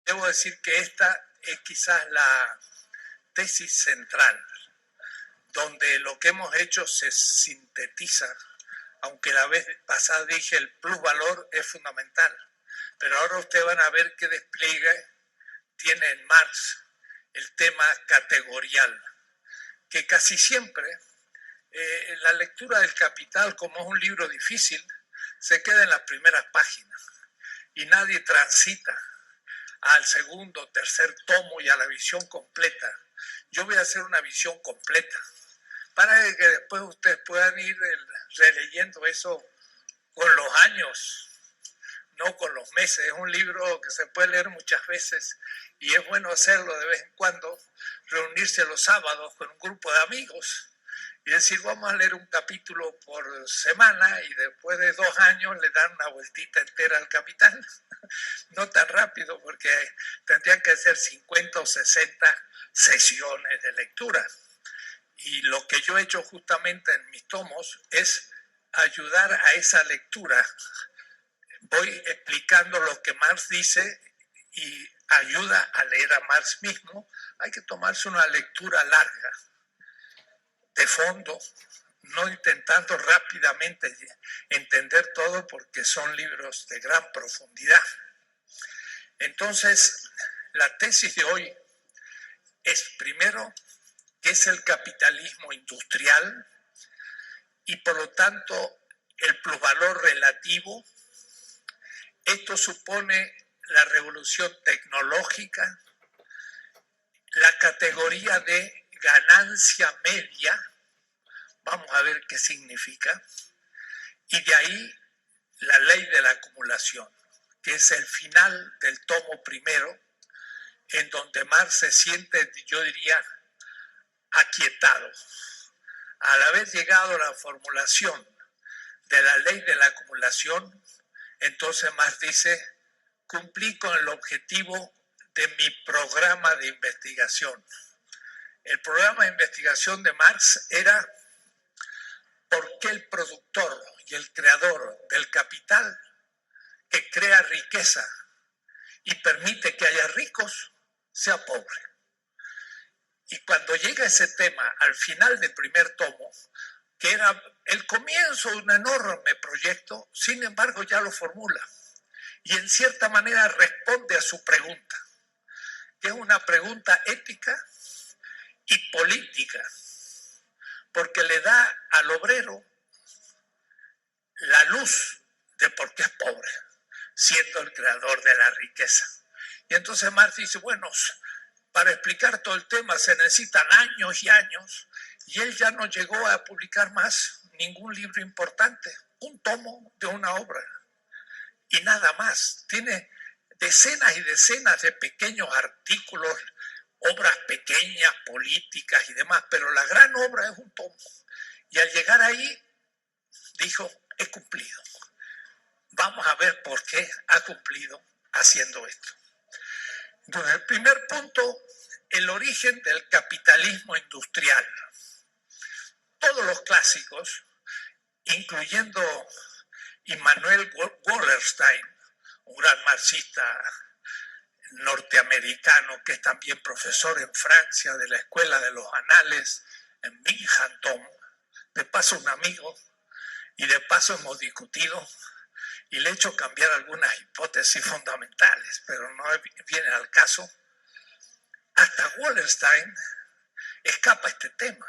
debo decir que esta es quizás la tesis central, donde lo que hemos hecho se sintetiza, aunque la vez pasada dije el plusvalor es fundamental, pero ahora ustedes van a ver qué despliegue tiene en Marx el tema categorial, que casi siempre la lectura del Capital, como es un libro difícil, se queda en las primeras páginas y nadie transita al segundo, tercer tomo y a la visión completa. Yo voy a hacer una visión completa para que después ustedes puedan ir releyendo eso con los años, no con los meses. Es un libro que se puede leer muchas veces y es bueno hacerlo de vez en cuando, reunirse los sábados con un grupo de amigos y decir, vamos a leer un capítulo por semana, y después de 2 años le dan una vueltita entera al Capital. No tan rápido, porque tendrían que ser 50 o 60 sesiones de lectura. Y lo que yo he hecho justamente en mis tomos es ayudar a esa lectura. Voy explicando lo que Marx dice y ayuda a leer a Marx mismo. Hay que tomarse una lectura larga, de fondo, no intentando rápidamente entender todo, porque son libros de gran profundidad. Entonces, la tesis de hoy es, primero, qué es el capitalismo industrial y, por lo tanto, el plusvalor relativo. Esto supone la revolución tecnológica, la categoría de ganancia media, vamos a ver qué significa, y de ahí la ley de la acumulación, que es el final del tomo primero, en donde Marx se siente, yo diría, aquietado. Al haber llegado a la formulación de la ley de la acumulación, entonces Marx dice, cumplí con el objetivo de mi programa de investigación. El programa de investigación de Marx era por qué el productor y el creador del capital, que crea riqueza y permite que haya ricos, sea pobre. Y cuando llega ese tema al final del primer tomo, que era el comienzo de un enorme proyecto, sin embargo ya lo formula y en cierta manera responde a su pregunta, que es una pregunta ética y política, porque le da al obrero la luz de por qué es pobre, siendo el creador de la riqueza. Y entonces Marx dice, bueno, para explicar todo el tema se necesitan años y años, y él ya no llegó a publicar más ningún libro importante, un tomo de una obra, y nada más. Tiene decenas y decenas de pequeños artículos, obras pequeñas, políticas y demás, pero la gran obra es un tomo. Y al llegar ahí, dijo, he cumplido. Vamos a ver por qué ha cumplido haciendo esto. Entonces, el primer punto, el origen del capitalismo industrial. Todos los clásicos, incluyendo Immanuel Wallerstein, un gran marxista norteamericano que es también profesor en Francia de la Escuela de los Anales en Binghamton, de paso un amigo, y de paso hemos discutido y le he hecho cambiar algunas hipótesis fundamentales, pero no viene al caso. Hasta Wallerstein escapa este tema.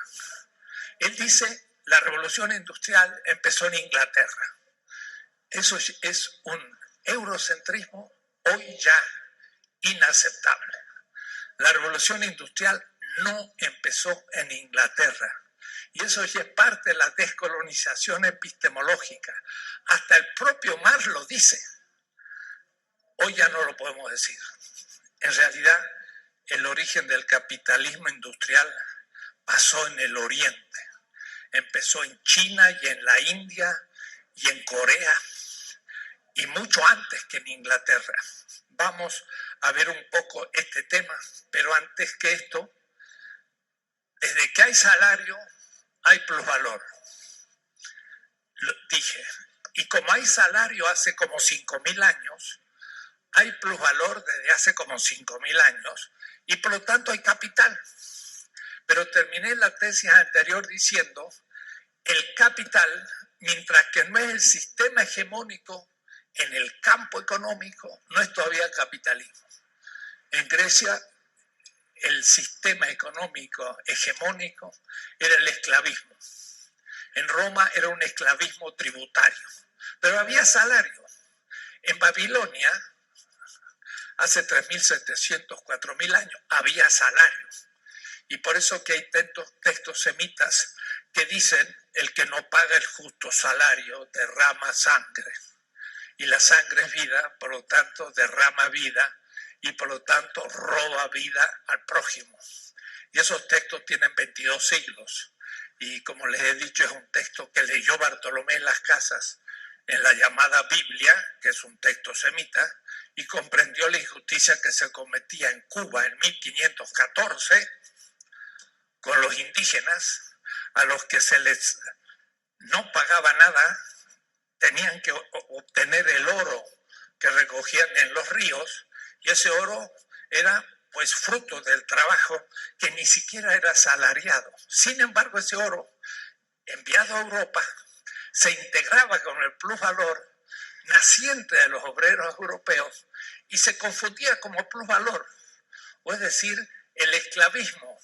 Él dice, la revolución industrial empezó en Inglaterra. Eso es un eurocentrismo hoy ya inaceptable. La revolución industrial no empezó en Inglaterra. Y eso ya es parte de la descolonización epistemológica. Hasta el propio Marx lo dice. Hoy ya no lo podemos decir. En realidad, el origen del capitalismo industrial pasó en el Oriente. Empezó en China y en la India y en Corea, y mucho antes que en Inglaterra. Vamos a ver un poco este tema, pero antes que esto, desde que hay salario, hay plusvalor. Lo dije, y como hay salario hace como 5.000 años, hay plusvalor desde hace como 5.000 años y por lo tanto hay capital. Pero terminé la tesis anterior diciendo, el capital, mientras que no es el sistema hegemónico en el campo económico, no es todavía capitalismo. En Grecia, el sistema económico hegemónico era el esclavismo. En Roma era un esclavismo tributario, pero había salario. En Babilonia, hace 3.700, 4.000 años, había salario. Y por eso que hay textos semitas que dicen, el que no paga el justo salario derrama sangre. Y la sangre es vida, por lo tanto derrama vida y por lo tanto roba vida al prójimo. Y esos textos tienen 22 siglos. Y como les he dicho, es un texto que leyó Bartolomé en las Casas en la llamada Biblia, que es un texto semita, y comprendió la injusticia que se cometía en Cuba en 1514 con los indígenas, a los que se les no pagaba nada, tenían que obtener el oro que recogían en los ríos, y ese oro era pues fruto del trabajo que ni siquiera era asalariado. Sin embargo, ese oro enviado a Europa se integraba con el plusvalor naciente de los obreros europeos y se confundía como plusvalor, o es decir, el esclavismo,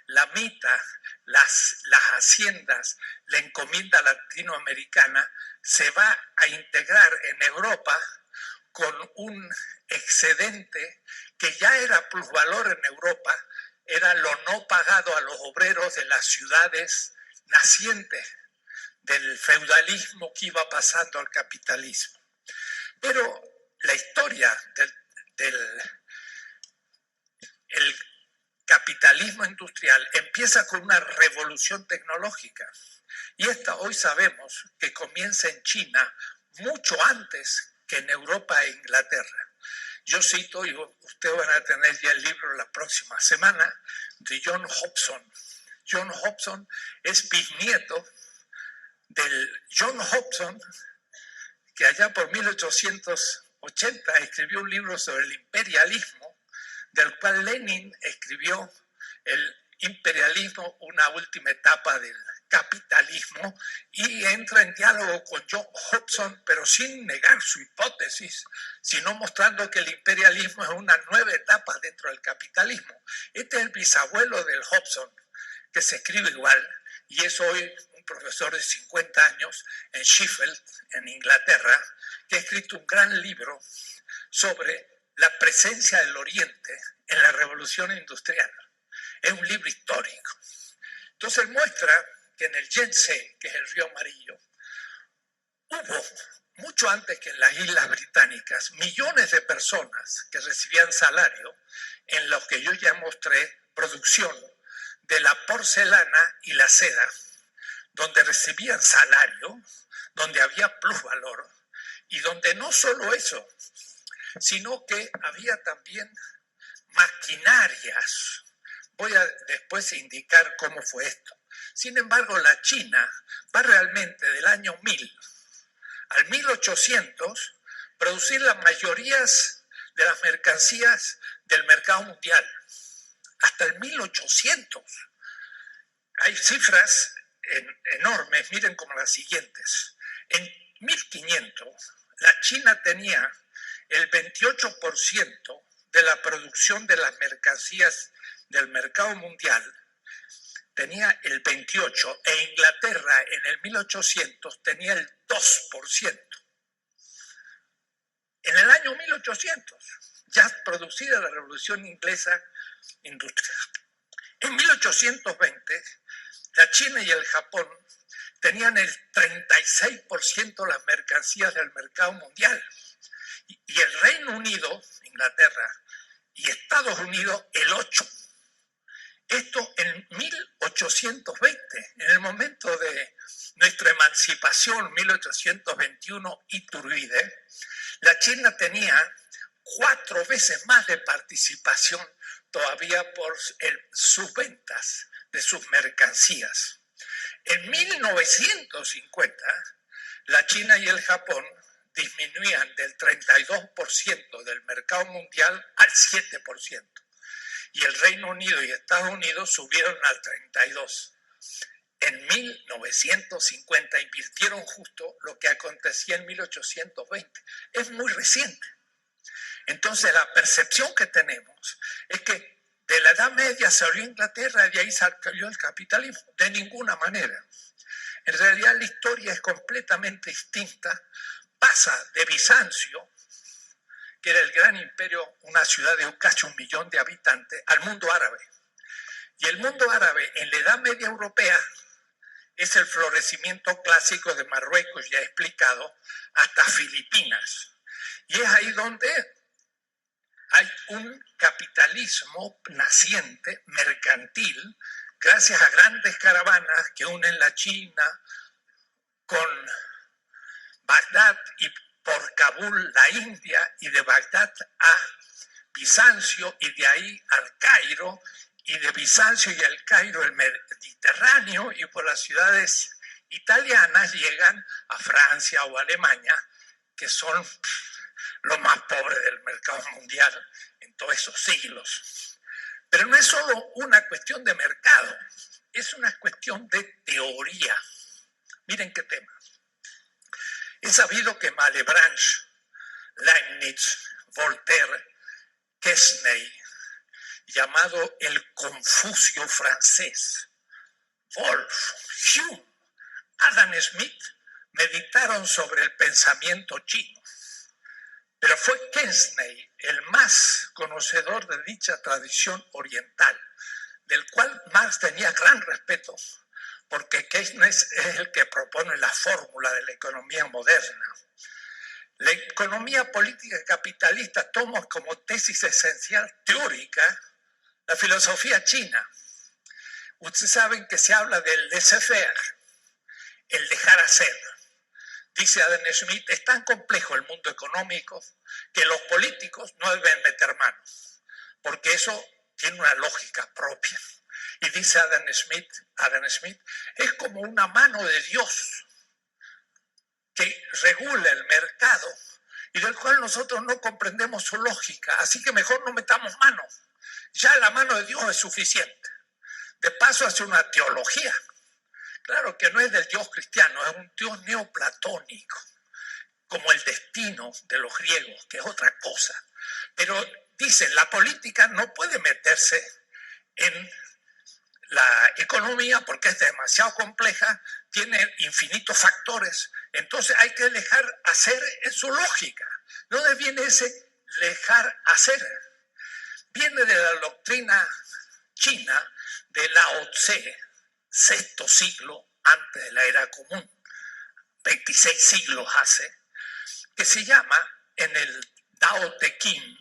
la mita, las haciendas, la encomienda latinoamericana se va a integrar en Europa con un excedente que ya era plusvalor en Europa, era lo no pagado a los obreros de las ciudades nacientes del feudalismo que iba pasando al capitalismo. Pero la historia del capitalismo industrial empieza con una revolución tecnológica. Y esta hoy sabemos que comienza en China mucho antes que en Europa e Inglaterra. Yo cito, y ustedes van a tener ya el libro la próxima semana, de John Hobson. John Hobson es bisnieto del John Hobson, que allá por 1880 escribió un libro sobre el imperialismo, del cual Lenin escribió el imperialismo, una última etapa del capitalismo, y entra en diálogo con John Hobson, pero sin negar su hipótesis, sino mostrando que el imperialismo es una nueva etapa dentro del capitalismo. Este es el bisabuelo del Hobson, que se escribe igual, y es hoy un profesor de 50 años en Sheffield, en Inglaterra, que ha escrito un gran libro sobre la presencia del Oriente en la Revolución Industrial. Es un libro histórico. Entonces muestra que en el Yangtze, que es el río Amarillo, hubo, mucho antes que en las Islas Británicas, millones de personas que recibían salario en lo que yo ya mostré, producción de la porcelana y la seda, donde recibían salario, donde había plusvalor, y donde no solo eso, sino que había también maquinarias. Voy a después indicar cómo fue esto. Sin embargo, la China va realmente del año 1000 al 1800 producir las mayorías de las mercancías del mercado mundial. Hasta el 1800. Hay cifras enormes, miren como las siguientes. En 1500, la China tenía el 28% de la producción de las mercancías del mercado mundial, tenía el 28%, e Inglaterra en el 1800 tenía el 2%. En el año 1800, ya producida la Revolución Inglesa industrial. En 1820, la China y el Japón tenían el 36% de las mercancías del mercado mundial. Y el Reino Unido, Inglaterra, y Estados Unidos, el 8%. Esto en 1820, en el momento de nuestra emancipación, 1821, Iturbide, la China tenía 4 veces más de participación todavía por sus ventas de sus mercancías. En 1950, la China y el Japón disminuían del 32% del mercado mundial al 7%. Y el Reino Unido y Estados Unidos subieron al 32%. En 1950 invirtieron justo lo que acontecía en 1820. Es muy reciente. Entonces la percepción que tenemos es que de la Edad Media salió Inglaterra y de ahí salió el capitalismo. De ninguna manera. En realidad la historia es completamente distinta. Pasa de Bizancio, que era el gran imperio, una ciudad de casi 1 millón de habitantes, al mundo árabe. Y el mundo árabe en la Edad Media europea es el florecimiento clásico de Marruecos, ya he explicado, hasta Filipinas. Y es ahí donde hay un capitalismo naciente, mercantil, gracias a grandes caravanas que unen la China con Bagdad y por Kabul la India, y de Bagdad a Bizancio y de ahí al Cairo, y de Bizancio y al Cairo el Mediterráneo, y por las ciudades italianas llegan a Francia o Alemania, que son los más pobres del mercado mundial en todos esos siglos. Pero no es solo una cuestión de mercado, es una cuestión de teoría. Miren qué tema. Es sabido que Malebranche, Leibniz, Voltaire, Quesnay, llamado el Confucio francés, Wolff, Hume, Adam Smith, meditaron sobre el pensamiento chino. Pero fue Quesnay el más conocedor de dicha tradición oriental, del cual Marx tenía gran respeto, porque Quesnay es el que propone la fórmula de la economía moderna. La economía política capitalista toma como tesis esencial teórica la filosofía china. Ustedes saben que se habla del laissez-faire, el dejar hacer. Dice Adam Smith, es tan complejo el mundo económico que los políticos no deben meter manos, porque eso tiene una lógica propia. Y dice Adam Smith, es como una mano de Dios que regula el mercado y del cual nosotros no comprendemos su lógica, así que mejor no metamos mano. Ya la mano de Dios es suficiente. De paso hace una teología. Claro que no es del Dios cristiano, es un Dios neoplatónico, como el destino de los griegos, que es otra cosa. Pero dicen, la política no puede meterse en la economía porque es demasiado compleja, tiene infinitos factores, entonces hay que dejar hacer en su lógica. ¿De dónde viene ese dejar hacer? Viene de la doctrina china de Lao Tse, sexto siglo antes de la era común, 26 siglos hace, que se llama en el Tao Te Ching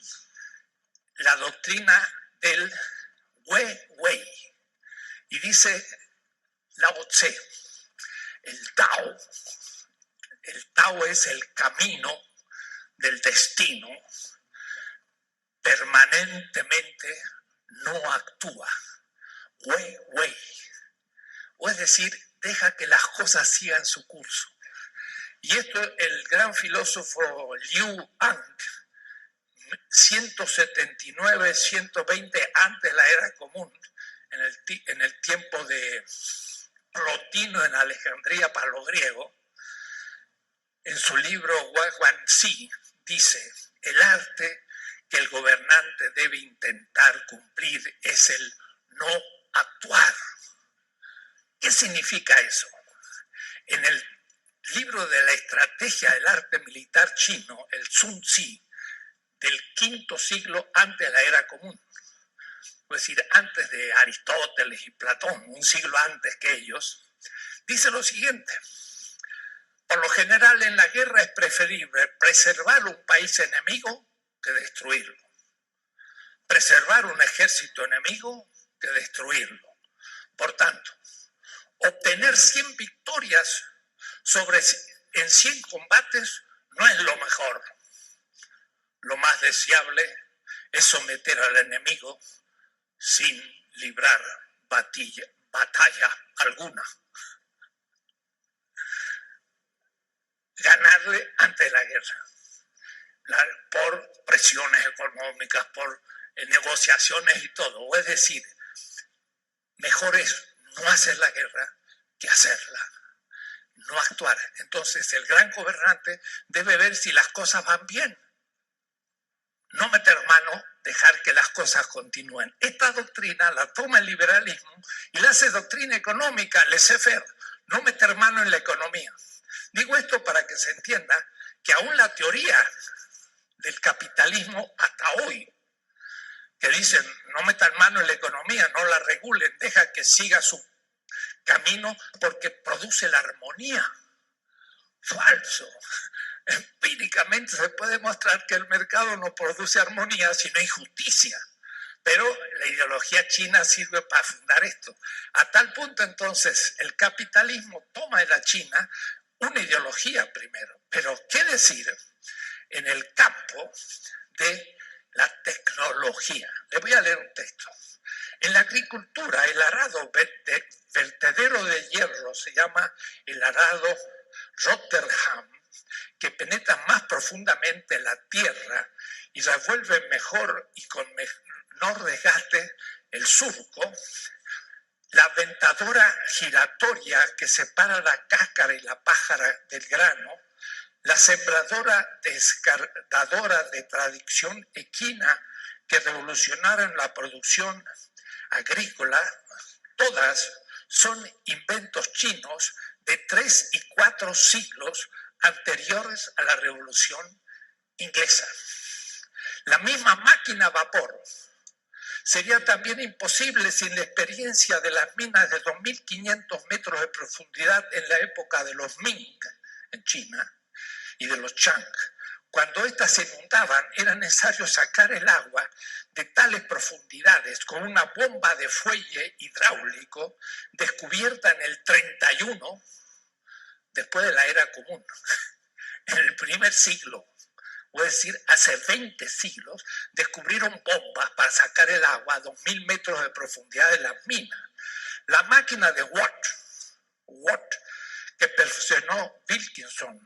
la doctrina del Wei Wei. Y dice Lao Tse, el Tao es el camino del destino, permanentemente no actúa. Wei Wei. O es decir, deja que las cosas sigan su curso. Y esto el gran filósofo Liu Ang, 179, 120 antes de la era común, en el tiempo de Plotino en Alejandría para los griegos, en su libro Guanxi dice, el arte que el gobernante debe intentar cumplir es el no actuar. ¿Qué significa eso? En el libro de la estrategia del arte militar chino, el Sun Tzu, del V siglo antes de la era común, es decir, antes de Aristóteles y Platón, un siglo antes que ellos, dice lo siguiente: por lo general en la guerra es preferible preservar un país enemigo que destruirlo, preservar un ejército enemigo que destruirlo. Por tanto, obtener 100 victorias en 100 combates no es lo mejor. Lo más deseable es someter al enemigo sin librar batalla alguna. ganarle ante la guerra, por presiones económicas, por negociaciones y todo. O es decir, mejor es no hacer la guerra que hacerla, no actuar. Entonces el gran gobernante debe ver si las cosas van bien, no meter mano, dejar que las cosas continúen. Esta doctrina la toma el liberalismo y la hace doctrina económica, laissez-faire, no meter mano en la economía. Digo esto para que se entienda que aún la teoría del capitalismo hasta hoy, que dicen no metan mano en la economía, no la regulen, deja que siga su camino porque produce la armonía. Falso. Empíricamente se puede mostrar que el mercado no produce armonía, sino injusticia. Pero la ideología china sirve para fundar esto. A tal punto, entonces, el capitalismo toma de la China una ideología primero. Pero, ¿qué decir en el campo de la tecnología? Le voy a leer un texto. En la agricultura, el arado vertedero de hierro se llama el arado Rotterdam, que penetra más profundamente la tierra y revuelve mejor y con menor desgaste el surco. La ventadora giratoria que separa la cáscara y la pájara del grano. La sembradora descardadora de tradición equina que revolucionaron la producción agrícola, todas son inventos chinos de 3 y 4 siglos anteriores a la Revolución Inglesa. La misma máquina a vapor sería también imposible sin la experiencia de las minas de 2.500 metros de profundidad en la época de los Ming en China y de los Chang. Cuando éstas se inundaban, era necesario sacar el agua de tales profundidades con una bomba de fuelle hidráulico descubierta en el 31, después de la era común, en el primer siglo, o es decir, hace 20 siglos, descubrieron bombas para sacar el agua a 2.000 metros de profundidad de las minas. La máquina de Watt, que perfeccionó Wilkinson,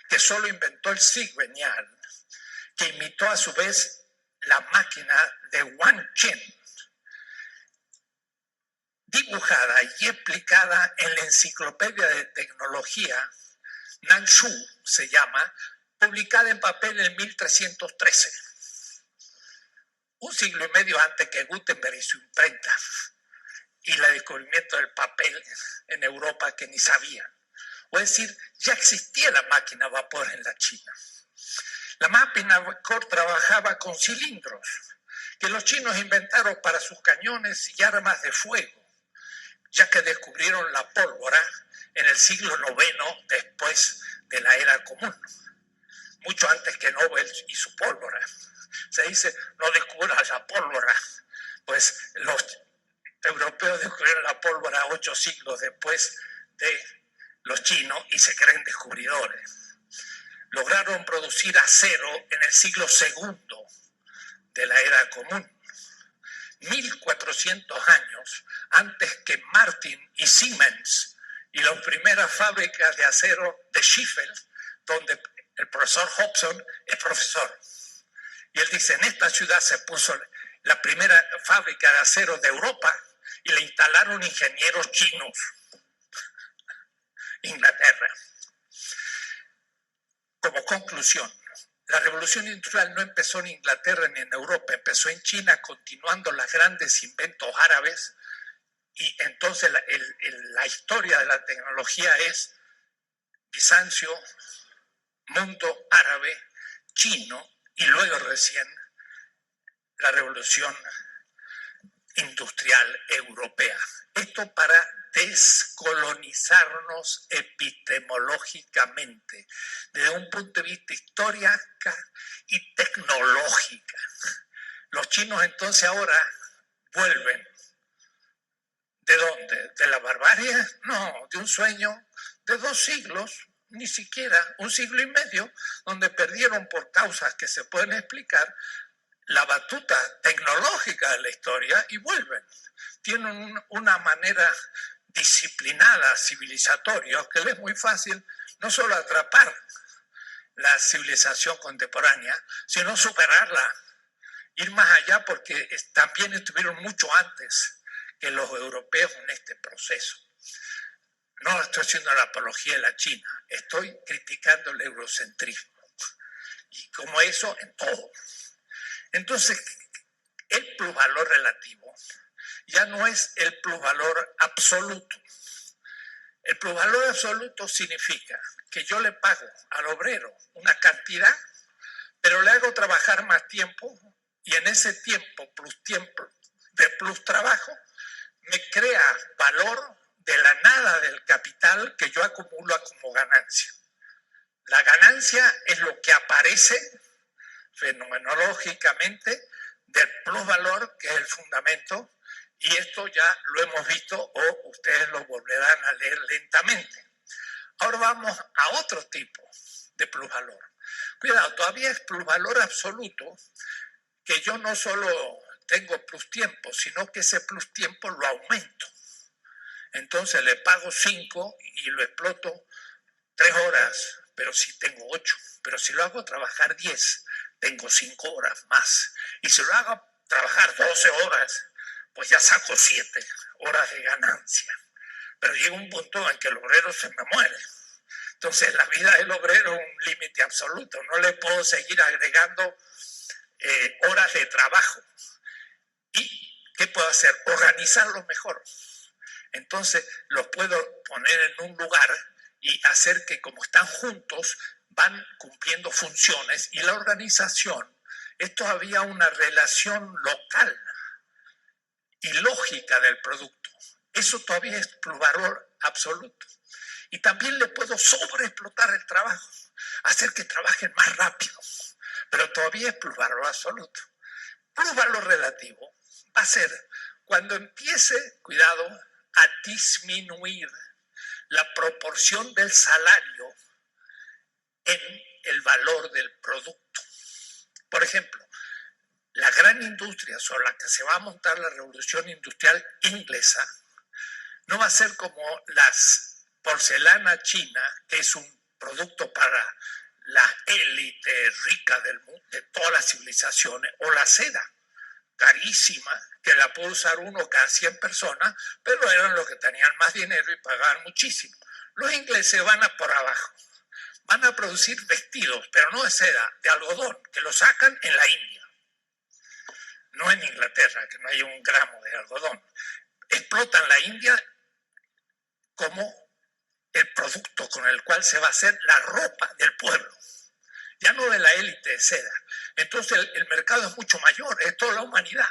que solo inventó el cigüeñal, que imitó a su vez la máquina de Wang Chen, dibujada y explicada en la Enciclopedia de Tecnología, Nanshu se llama, publicada en papel en 1313, un siglo y medio antes que Gutenberg y su imprenta, y el descubrimiento del papel en Europa que ni sabían. O es decir, ya existía la máquina a vapor en la China. La máquina a vapor trabajaba con cilindros que los chinos inventaron para sus cañones y armas de fuego, ya que descubrieron la pólvora en el siglo IX después de la era común, mucho antes que Nobel y su pólvora. Se dice, no descubras la pólvora, pues los europeos descubrieron la pólvora 8 siglos después de los chinos y se creen descubridores. Lograron producir acero en el siglo II de la era común, 1400 años antes que Martin y Siemens y las primeras fábricas de acero de Sheffield, donde el profesor Hobson es profesor. Y él dice, en esta ciudad se puso la primera fábrica de acero de Europa y la instalaron ingenieros chinos. Inglaterra. Como conclusión, la revolución industrial no empezó en Inglaterra ni en Europa, empezó en China, continuando los grandes inventos árabes, y entonces la historia de la tecnología es Bizancio, mundo árabe, chino, y luego recién la revolución industrial europea. Esto para descolonizarnos epistemológicamente, desde un punto de vista histórica y tecnológica. Los chinos entonces ahora vuelven. ¿De dónde? ¿De la barbarie? No, de un sueño de 2 siglos, ni siquiera un siglo y medio, donde perdieron por causas que se pueden explicar la batuta tecnológica de la historia y vuelven. Tienen una manera disciplinada, civilizatoria, que le es muy fácil no solo atrapar la civilización contemporánea, sino superarla, ir más allá, porque también estuvieron mucho antes que los europeos en este proceso. No estoy haciendo la apología de la China, estoy criticando el eurocentrismo. Y como eso en todo. Entonces, el plusvalor relativo ya no es el plusvalor absoluto. El plusvalor absoluto significa que yo le pago al obrero una cantidad, pero le hago trabajar más tiempo, y en ese tiempo de plus trabajo me crea valor de la nada del capital que yo acumulo como ganancia. La ganancia es lo que aparece fenomenológicamente del plusvalor, que es el fundamento, y esto ya lo hemos visto o ustedes lo volverán a leer lentamente. Ahora vamos a otro tipo de plusvalor. Cuidado, todavía es plusvalor absoluto, que yo no solo tengo plus tiempo, sino que ese plus tiempo lo aumento. Entonces le pago 5 y lo exploto 3 horas, pero si tengo 8. Pero si lo hago trabajar 10, tengo 5 horas más. Y si lo hago trabajar 12 horas, pues ya saco 7 horas de ganancia. Pero llega un punto en que el obrero se me muere. Entonces la vida del obrero es un límite absoluto. No le puedo seguir agregando horas de trabajo. ¿Y qué puedo hacer? Organizarlo mejor. Entonces los puedo poner en un lugar y hacer que, como están juntos, van cumpliendo funciones, y la organización es todavía una relación local y lógica del producto. Eso todavía es plusvalor absoluto. Y también le puedo sobreexplotar el trabajo, hacer que trabajen más rápido, pero todavía es plusvalor absoluto. Plusvalor relativo va a ser cuando empiece, cuidado, a disminuir la proporción del salario en el valor del producto. Por ejemplo, la gran industria sobre la que se va a montar la revolución industrial inglesa no va a ser como la porcelana china, que es un producto para la élite rica del mundo, de todas las civilizaciones, o la seda, carísima, que la puede usar uno cada 100 personas, pero eran los que tenían más dinero y pagaban muchísimo. Los ingleses van a por abajo, van a producir vestidos, pero no de seda, de algodón, que lo sacan en la India, no en Inglaterra, que no hay un gramo de algodón. Explotan la India como el producto con el cual se va a hacer la ropa del pueblo, ya no de la élite de seda. Entonces el mercado es mucho mayor, es toda la humanidad,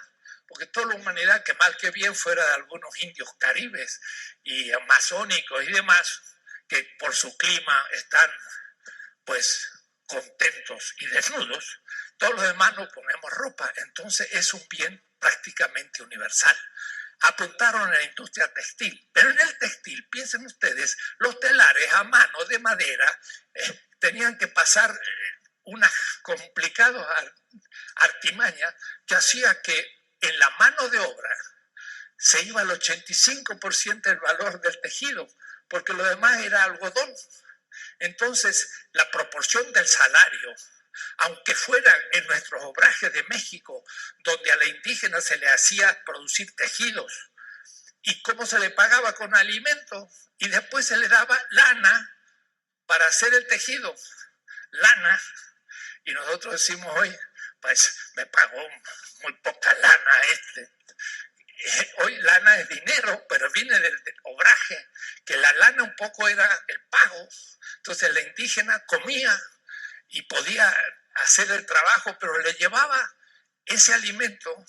porque toda la humanidad, que mal que bien fuera de algunos indios caribes y amazónicos y demás, que por su clima están pues contentos y desnudos, todos los demás nos ponemos ropa. Entonces es un bien prácticamente universal. Apuntaron a la industria textil, pero en el textil, piensen ustedes, los telares a mano de madera tenían que pasar unas complicadas artimañas que hacía que en la mano de obra se iba al 85% del valor del tejido, porque lo demás era algodón. Entonces, la proporción del salario, aunque fuera en nuestros obrajes de México, donde a la indígena se le hacía producir tejidos, y cómo se le pagaba con alimento, y después se le daba lana para hacer el tejido, lana, y nosotros decimos hoy, pues me pagó muy poca lana hoy lana es dinero, pero viene del obraje, que la lana un poco era el pago. Entonces la indígena comía y podía hacer el trabajo, pero le llevaba ese alimento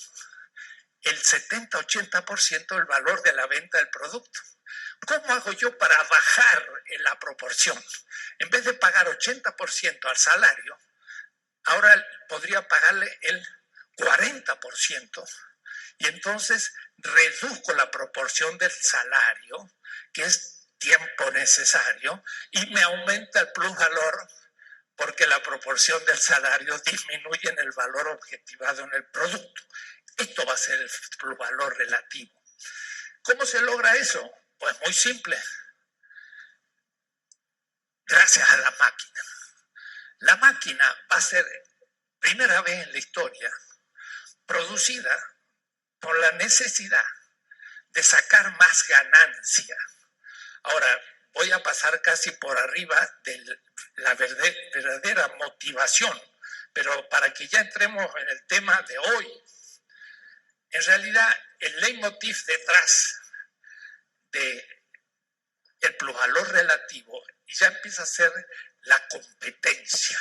el 70-80% del valor de la venta del producto. ¿Cómo hago yo para bajar en la proporción? En vez de pagar 80% al salario, ahora podría pagarle el 40%, y entonces reduzco la proporción del salario, que es tiempo necesario, y me aumenta el plusvalor, porque la proporción del salario disminuye en el valor objetivado en el producto. Esto va a ser el plusvalor relativo. ¿Cómo se logra eso? Pues muy simple. Gracias a la máquina. La máquina va a ser primera vez en la historia producida por la necesidad de sacar más ganancia. Ahora, voy a pasar casi por arriba de la verdadera motivación, pero para que ya entremos en el tema de hoy, en realidad el leitmotiv detrás del plusvalor relativo ya empieza a ser la competencia.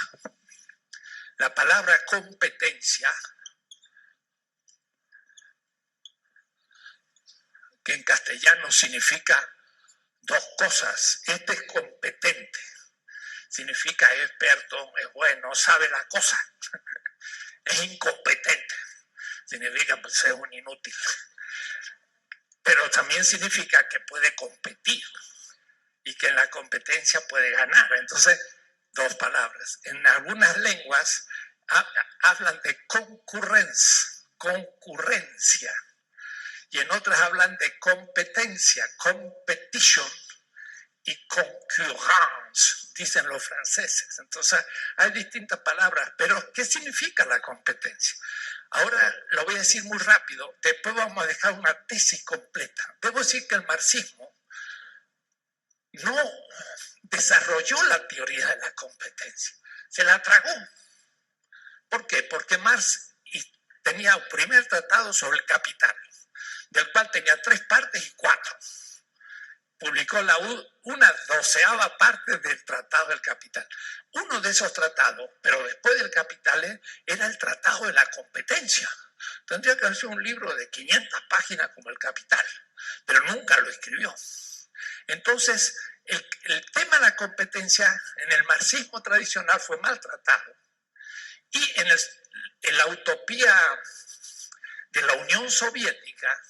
La palabra competencia, que en castellano significa dos cosas. Este es competente, significa es experto, es bueno, sabe la cosa. Es incompetente, significa pues es un inútil. Pero también significa que puede competir y que en la competencia puede ganar. Entonces, dos palabras. En algunas lenguas hablan de concurrencia, y en otras hablan de competencia, competition y concurrence, dicen los franceses. Entonces, hay distintas palabras, pero ¿qué significa la competencia? Ahora lo voy a decir muy rápido, después vamos a dejar una tesis completa. Debo decir que el marxismo no desarrolló la teoría de la competencia, se la tragó. ¿Por qué? Porque Marx tenía un primer tratado sobre el capital, del cual tenía 3 partes y 4. Publicó una 12ª parte del Tratado del Capital. Uno de esos tratados, pero después del Capital, era el Tratado de la Competencia. Tendría que hacer un libro de 500 páginas como el Capital, pero nunca lo escribió. Entonces, el tema de la competencia en el marxismo tradicional fue maltratado, y en la utopía de la Unión Soviética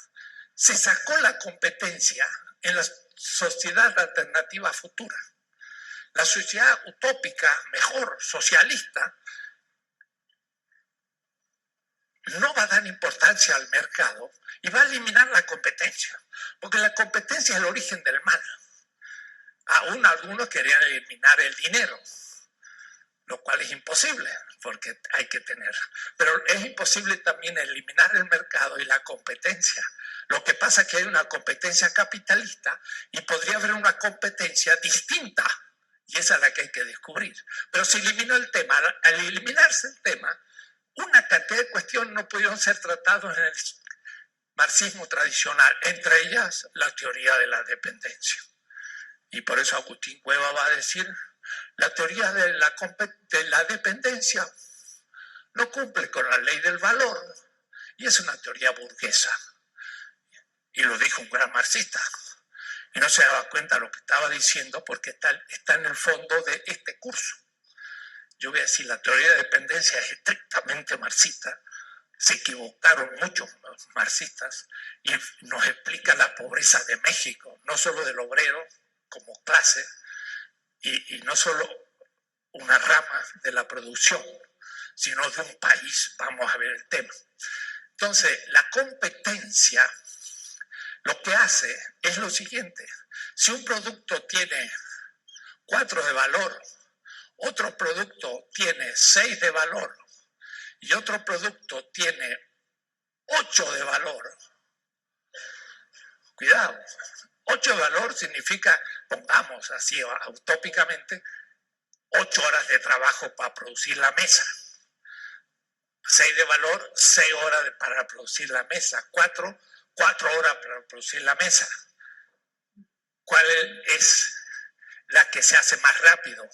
se sacó la competencia en la sociedad alternativa futura. La sociedad utópica, mejor, socialista, no va a dar importancia al mercado y va a eliminar la competencia, porque la competencia es el origen del mal. Aún algunos querían eliminar el dinero, lo cual es imposible, porque hay que tener. Pero es imposible también eliminar el mercado y la competencia. Lo que pasa es que hay una competencia capitalista y podría haber una competencia distinta, y esa es la que hay que descubrir. Pero se eliminó el tema. Al eliminarse el tema, una cantidad de cuestiones no pudieron ser tratadas en el marxismo tradicional, entre ellas la teoría de la dependencia. Y por eso Agustín Cueva va a decir: la teoría de la dependencia no cumple con la ley del valor y es una teoría burguesa. Y lo dijo un gran marxista. Y no se daba cuenta de lo que estaba diciendo porque está en el fondo de este curso. Yo voy a decir, la teoría de dependencia es estrictamente marxista. Se equivocaron muchos marxistas y nos explica la pobreza de México, no solo del obrero como clase, y no solo una rama de la producción, sino de un país. Vamos a ver el tema. Entonces, la competencia lo que hace es lo siguiente: si un producto tiene 4 de valor, otro producto tiene 6 de valor y otro producto tiene 8 de valor. Cuidado, 8 de valor significa, pongamos así utópicamente, 8 horas de trabajo para producir la mesa. 6 de valor, 6 horas para producir la mesa. 4 horas para producir la mesa. ¿Cuál es la que se hace más rápido?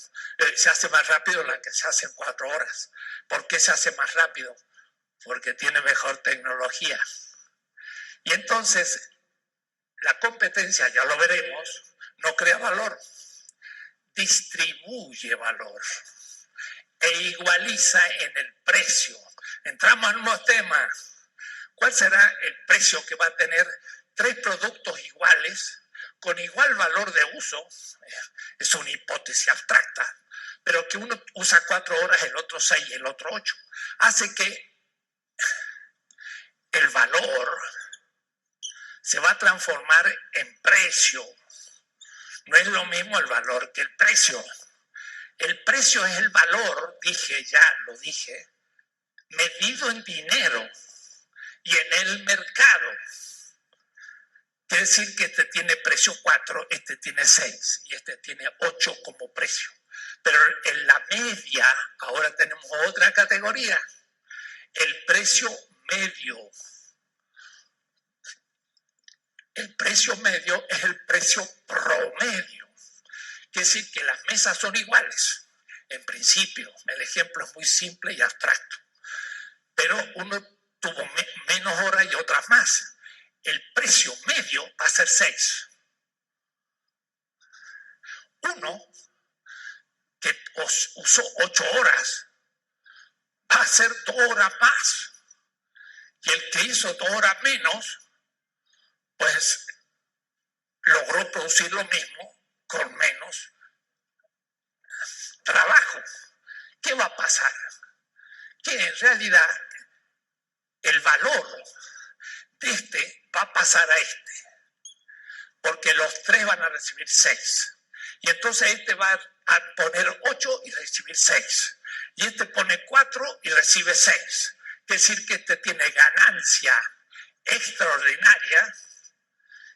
Se hace más rápido la que se hace en 4 horas. ¿Por qué se hace más rápido? Porque tiene mejor tecnología. Y entonces, la competencia, ya lo veremos, no crea valor, distribuye valor e igualiza en el precio. Entramos en unos temas. ¿Cuál será el precio que va a tener 3 productos iguales con igual valor de uso? Es una hipótesis abstracta, pero que uno usa 4 horas, el otro 6 y el otro 8. Hace que el valor se va a transformar en precio. No es lo mismo el valor que el precio. El precio es el valor, lo dije, medido en dinero y en el mercado. Quiere decir que este tiene precio 4, este tiene 6 y este tiene 8 como precio. Pero en la media, ahora tenemos otra categoría, el precio medio. El precio medio es el precio promedio. Quiere decir que las mesas son iguales, en principio. El ejemplo es muy simple y abstracto. Pero uno tuvo menos horas y otras más. El precio medio va a ser 6. Uno que usó 8 horas va a ser 2 horas más. Y el que hizo 2 horas menos, pues logró producir lo mismo con menos trabajo. ¿Qué va a pasar? Que en realidad el valor de este va a pasar a este, porque los 3 van a recibir 6. Y entonces este va a poner 8 y recibir 6. Y este pone 4 y recibe 6. Es decir, que este tiene ganancia extraordinaria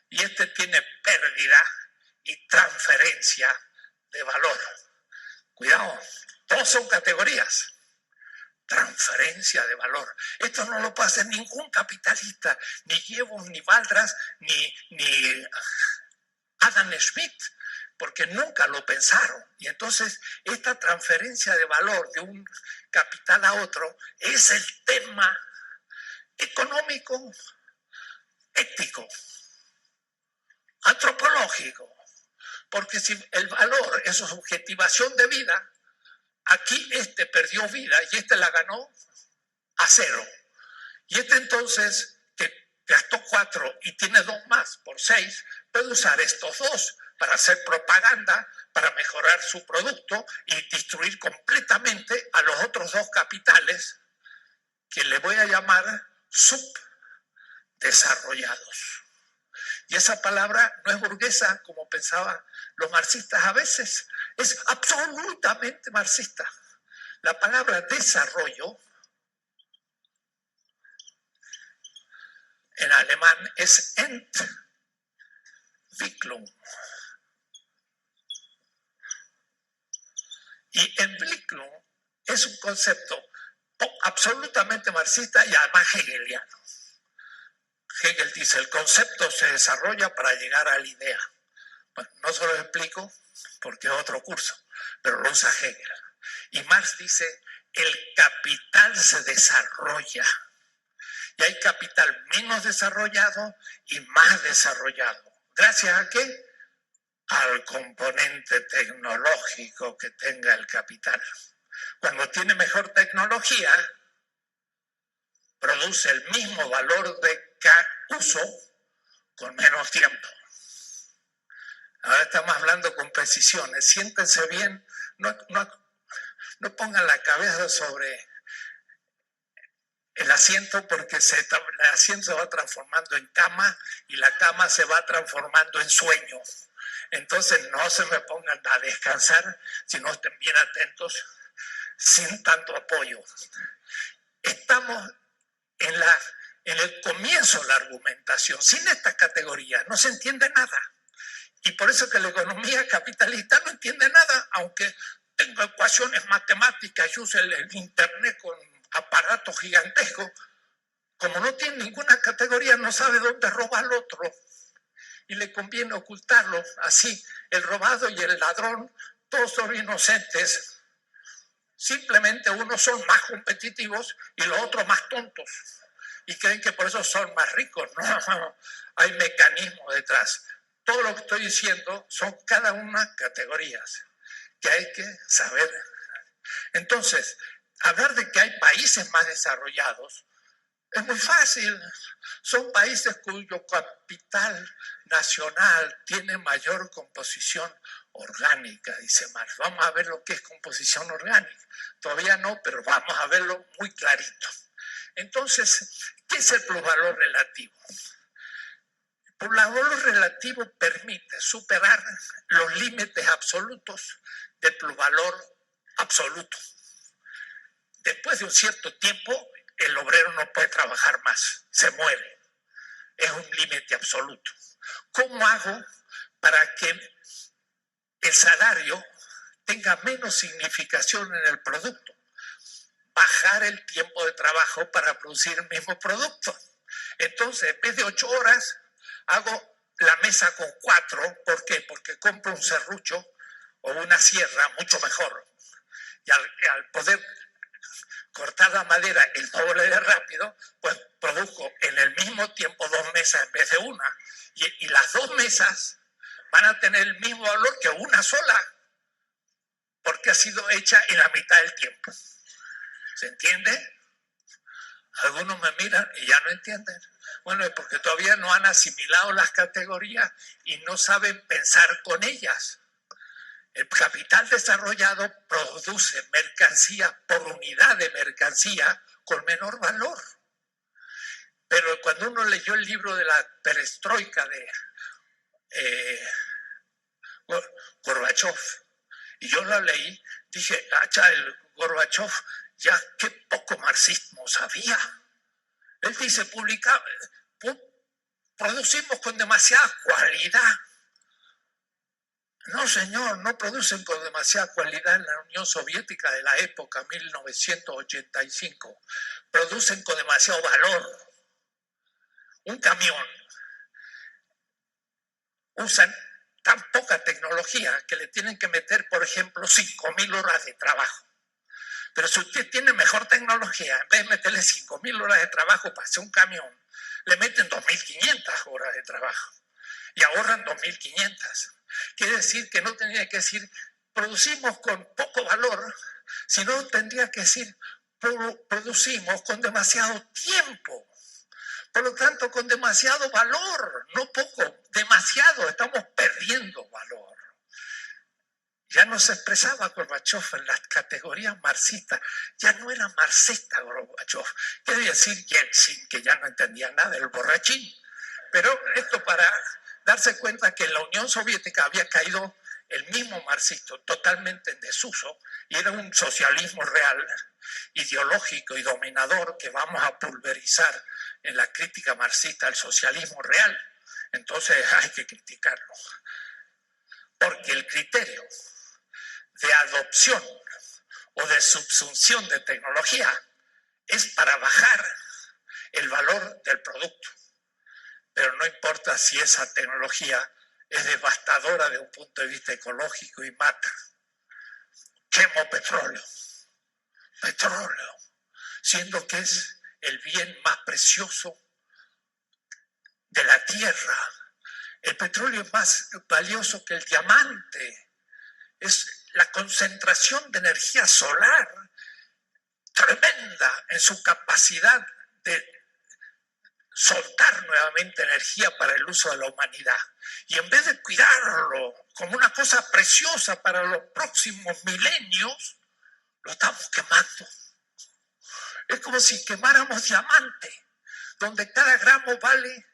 y este tiene pérdida y transferencia de valor. Cuidado, todos son categorías. Transferencia de valor. Esto no lo puede hacer ningún capitalista, ni Jevons, ni Valdras, ni Adam Smith, porque nunca lo pensaron. Y entonces esta transferencia de valor de un capital a otro es el tema económico, ético, antropológico. Porque si el valor es subjetivación de vida, aquí este perdió vida y este la ganó a 0. Y este entonces, que gastó 4 y tiene 2 más por 6, puede usar estos 2 para hacer propaganda, para mejorar su producto y destruir completamente a los otros 2 capitales que le voy a llamar subdesarrollados. Y esa palabra no es burguesa, como pensaban los marxistas a veces, es absolutamente marxista. La palabra desarrollo en alemán es Entwicklung. Y Entwicklung es un concepto absolutamente marxista y además hegeliano. Hegel dice, el concepto se desarrolla para llegar a la idea. Bueno, no se lo explico porque es otro curso, pero lo usa Hegel. Y Marx dice, el capital se desarrolla. Y hay capital menos desarrollado y más desarrollado. ¿Gracias a qué? Al componente tecnológico que tenga el capital. Cuando tiene mejor tecnología, produce el mismo valor de uso con menos tiempo. Ahora estamos hablando con precisiones. Siéntense bien, no pongan la cabeza sobre el asiento porque el asiento se va transformando en cama y la cama se va transformando en sueño. Entonces no se me pongan a descansar, sino estén bien atentos, sin tanto apoyo. Estamos en el comienzo de la argumentación. Sin esta categoría no se entiende nada. Y por eso que la economía capitalista no entiende nada, aunque tenga ecuaciones matemáticas y use el internet con aparatos gigantescos. Como no tiene ninguna categoría, no sabe dónde roba al otro. Y le conviene ocultarlo. Así, el robado y el ladrón, todos son inocentes. Simplemente unos son más competitivos y los otros más tontos. Y creen que por eso son más ricos. No, hay mecanismos detrás. Todo lo que estoy diciendo son cada una categorías que hay que saber. Entonces, hablar de que hay países más desarrollados es muy fácil. Son países cuyo capital nacional tiene mayor composición orgánica, dice Marx. Vamos a ver lo que es composición orgánica. Todavía no, pero vamos a verlo muy clarito. Entonces, ¿qué es el plusvalor relativo? El valor relativo permite superar los límites absolutos del plusvalor absoluto. Después de un cierto tiempo, el obrero no puede trabajar más, se muere. Es un límite absoluto. ¿Cómo hago para que el salario tenga menos significación en el producto? Bajar el tiempo de trabajo para producir el mismo producto. Entonces, en vez de 8 horas, hago la mesa con 4. ¿Por qué? Porque compro un serrucho o una sierra mucho mejor. Y al poder cortar la madera el doble de rápido, pues produzco en el mismo tiempo 2 mesas en vez de una. Y las 2 mesas van a tener el mismo valor que una sola, porque ha sido hecha en la mitad del tiempo. ¿Se entiende? Algunos me miran y ya no entienden. Bueno, es porque todavía no han asimilado las categorías y no saben pensar con ellas. El capital desarrollado produce mercancía por unidad de mercancía con menor valor. Pero cuando uno leyó el libro de la perestroika de Gorbachev, y yo lo leí, dije, el Gorbachev ya qué poco marxismo sabía. Él dice, producimos con demasiada cualidad. No, señor, no producen con demasiada cualidad en la Unión Soviética de la época 1985. Producen con demasiado valor. Un camión usan tan poca tecnología que le tienen que meter, por ejemplo, 5.000 horas de trabajo. Pero si usted tiene mejor tecnología, en vez de meterle 5.000 horas de trabajo para hacer un camión, le meten 2.500 horas de trabajo y ahorran 2.500. Quiere decir que no tendría que decir producimos con poco valor, sino tendría que decir producimos con demasiado tiempo. Por lo tanto, con demasiado valor, no poco, demasiado, estamos perdiendo valor. Ya no se expresaba Gorbachev en las categorías marxistas, ya no era marxista Gorbachev. Quiere decir Yeltsin, que ya no entendía nada, el borrachín. Pero esto para darse cuenta que en la Unión Soviética había caído el mismo marxismo totalmente en desuso y era un socialismo real, ideológico y dominador que vamos a pulverizar en la crítica marxista al socialismo real. Entonces hay que criticarlo. Porque el criterio de adopción o de subsunción de tecnología es para bajar el valor del producto. Pero no importa si esa tecnología es devastadora de un punto de vista ecológico y mata. Quemo petróleo, siendo que es el bien más precioso de la tierra. El petróleo es más valioso que el diamante. Es la concentración de energía solar tremenda en su capacidad de soltar nuevamente energía para el uso de la humanidad. Y en vez de cuidarlo como una cosa preciosa para los próximos milenios, lo estamos quemando. Es como si quemáramos diamante, donde cada gramo vale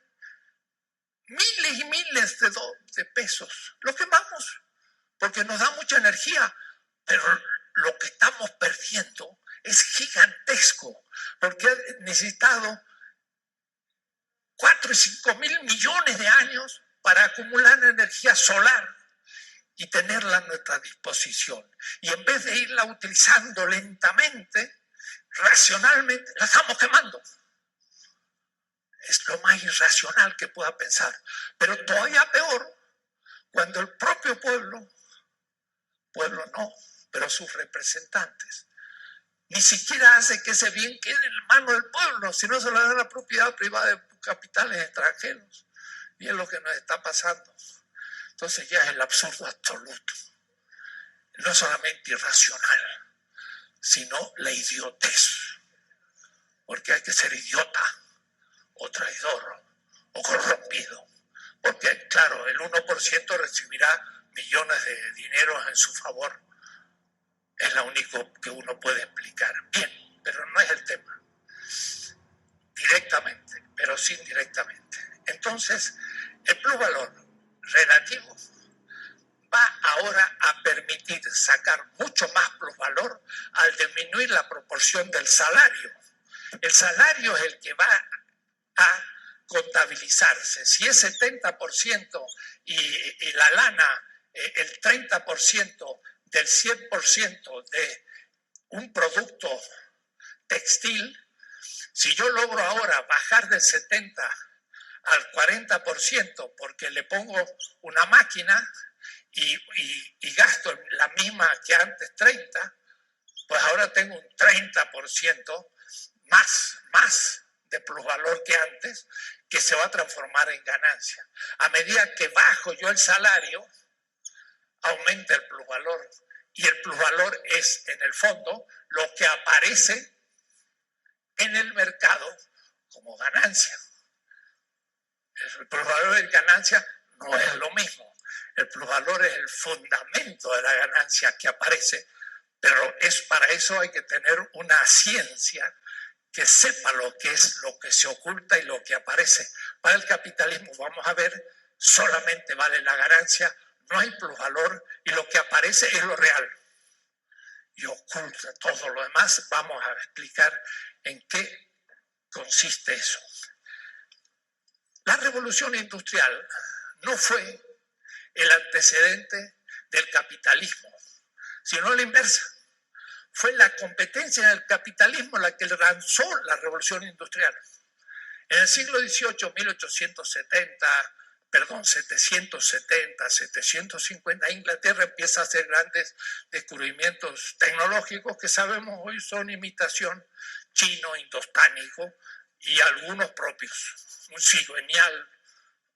miles y miles de pesos. Lo quemamos porque nos da mucha energía, pero lo que estamos perdiendo es gigantesco, porque ha necesitado 4 y 5 mil millones de años para acumular energía solar y tenerla a nuestra disposición. Y en vez de irla utilizando lentamente, racionalmente, la estamos quemando. Es lo más irracional que pueda pensar. Pero todavía peor, cuando el propio pueblo no, pero sus representantes, ni siquiera hace que ese bien quede en manos del pueblo, sino se lo da a la propiedad privada de capitales extranjeros. Y es lo que nos está pasando. Entonces ya es el absurdo absoluto. No solamente irracional, sino la idiotez. Porque hay que ser idiota, o traidor, o corrompido. Porque, claro, el 1% recibirá millones de dineros en su favor. Es lo único que uno puede explicar. Bien, pero no es el tema. Directamente, pero sí indirectamente. Entonces, El plusvalor relativo va ahora a permitir sacar mucho más plusvalor al disminuir la proporción del salario. El salario es el que va a contabilizarse. Si es 70% y la lana, el 30% del 100% de un producto textil, si yo logro ahora bajar del 70 al 40% porque le pongo una máquina y gasto la misma que antes 30, pues ahora tengo un 30% más de plusvalor que antes, que se va a transformar en ganancia. A medida que bajo yo el salario, aumenta el plusvalor. Y el plusvalor es, en el fondo, lo que aparece en el mercado como ganancia. El plusvalor y ganancia no es lo mismo. El plusvalor es el fundamento de la ganancia que aparece, pero para eso hay que tener una ciencia que sepa lo que es lo que se oculta y lo que aparece. Para el capitalismo, vamos a ver, solamente vale la ganancia, no hay plusvalor y lo que aparece es lo real. Y oculta todo lo demás. Vamos a explicar en qué consiste eso. La revolución industrial no fue el antecedente del capitalismo, sino la inversa. Fue la competencia del capitalismo la que lanzó la revolución industrial. En el siglo XVIII, 770, 750, Inglaterra empieza a hacer grandes descubrimientos tecnológicos que sabemos hoy son imitación chino, indostánico y algunos propios. Un cigüeñal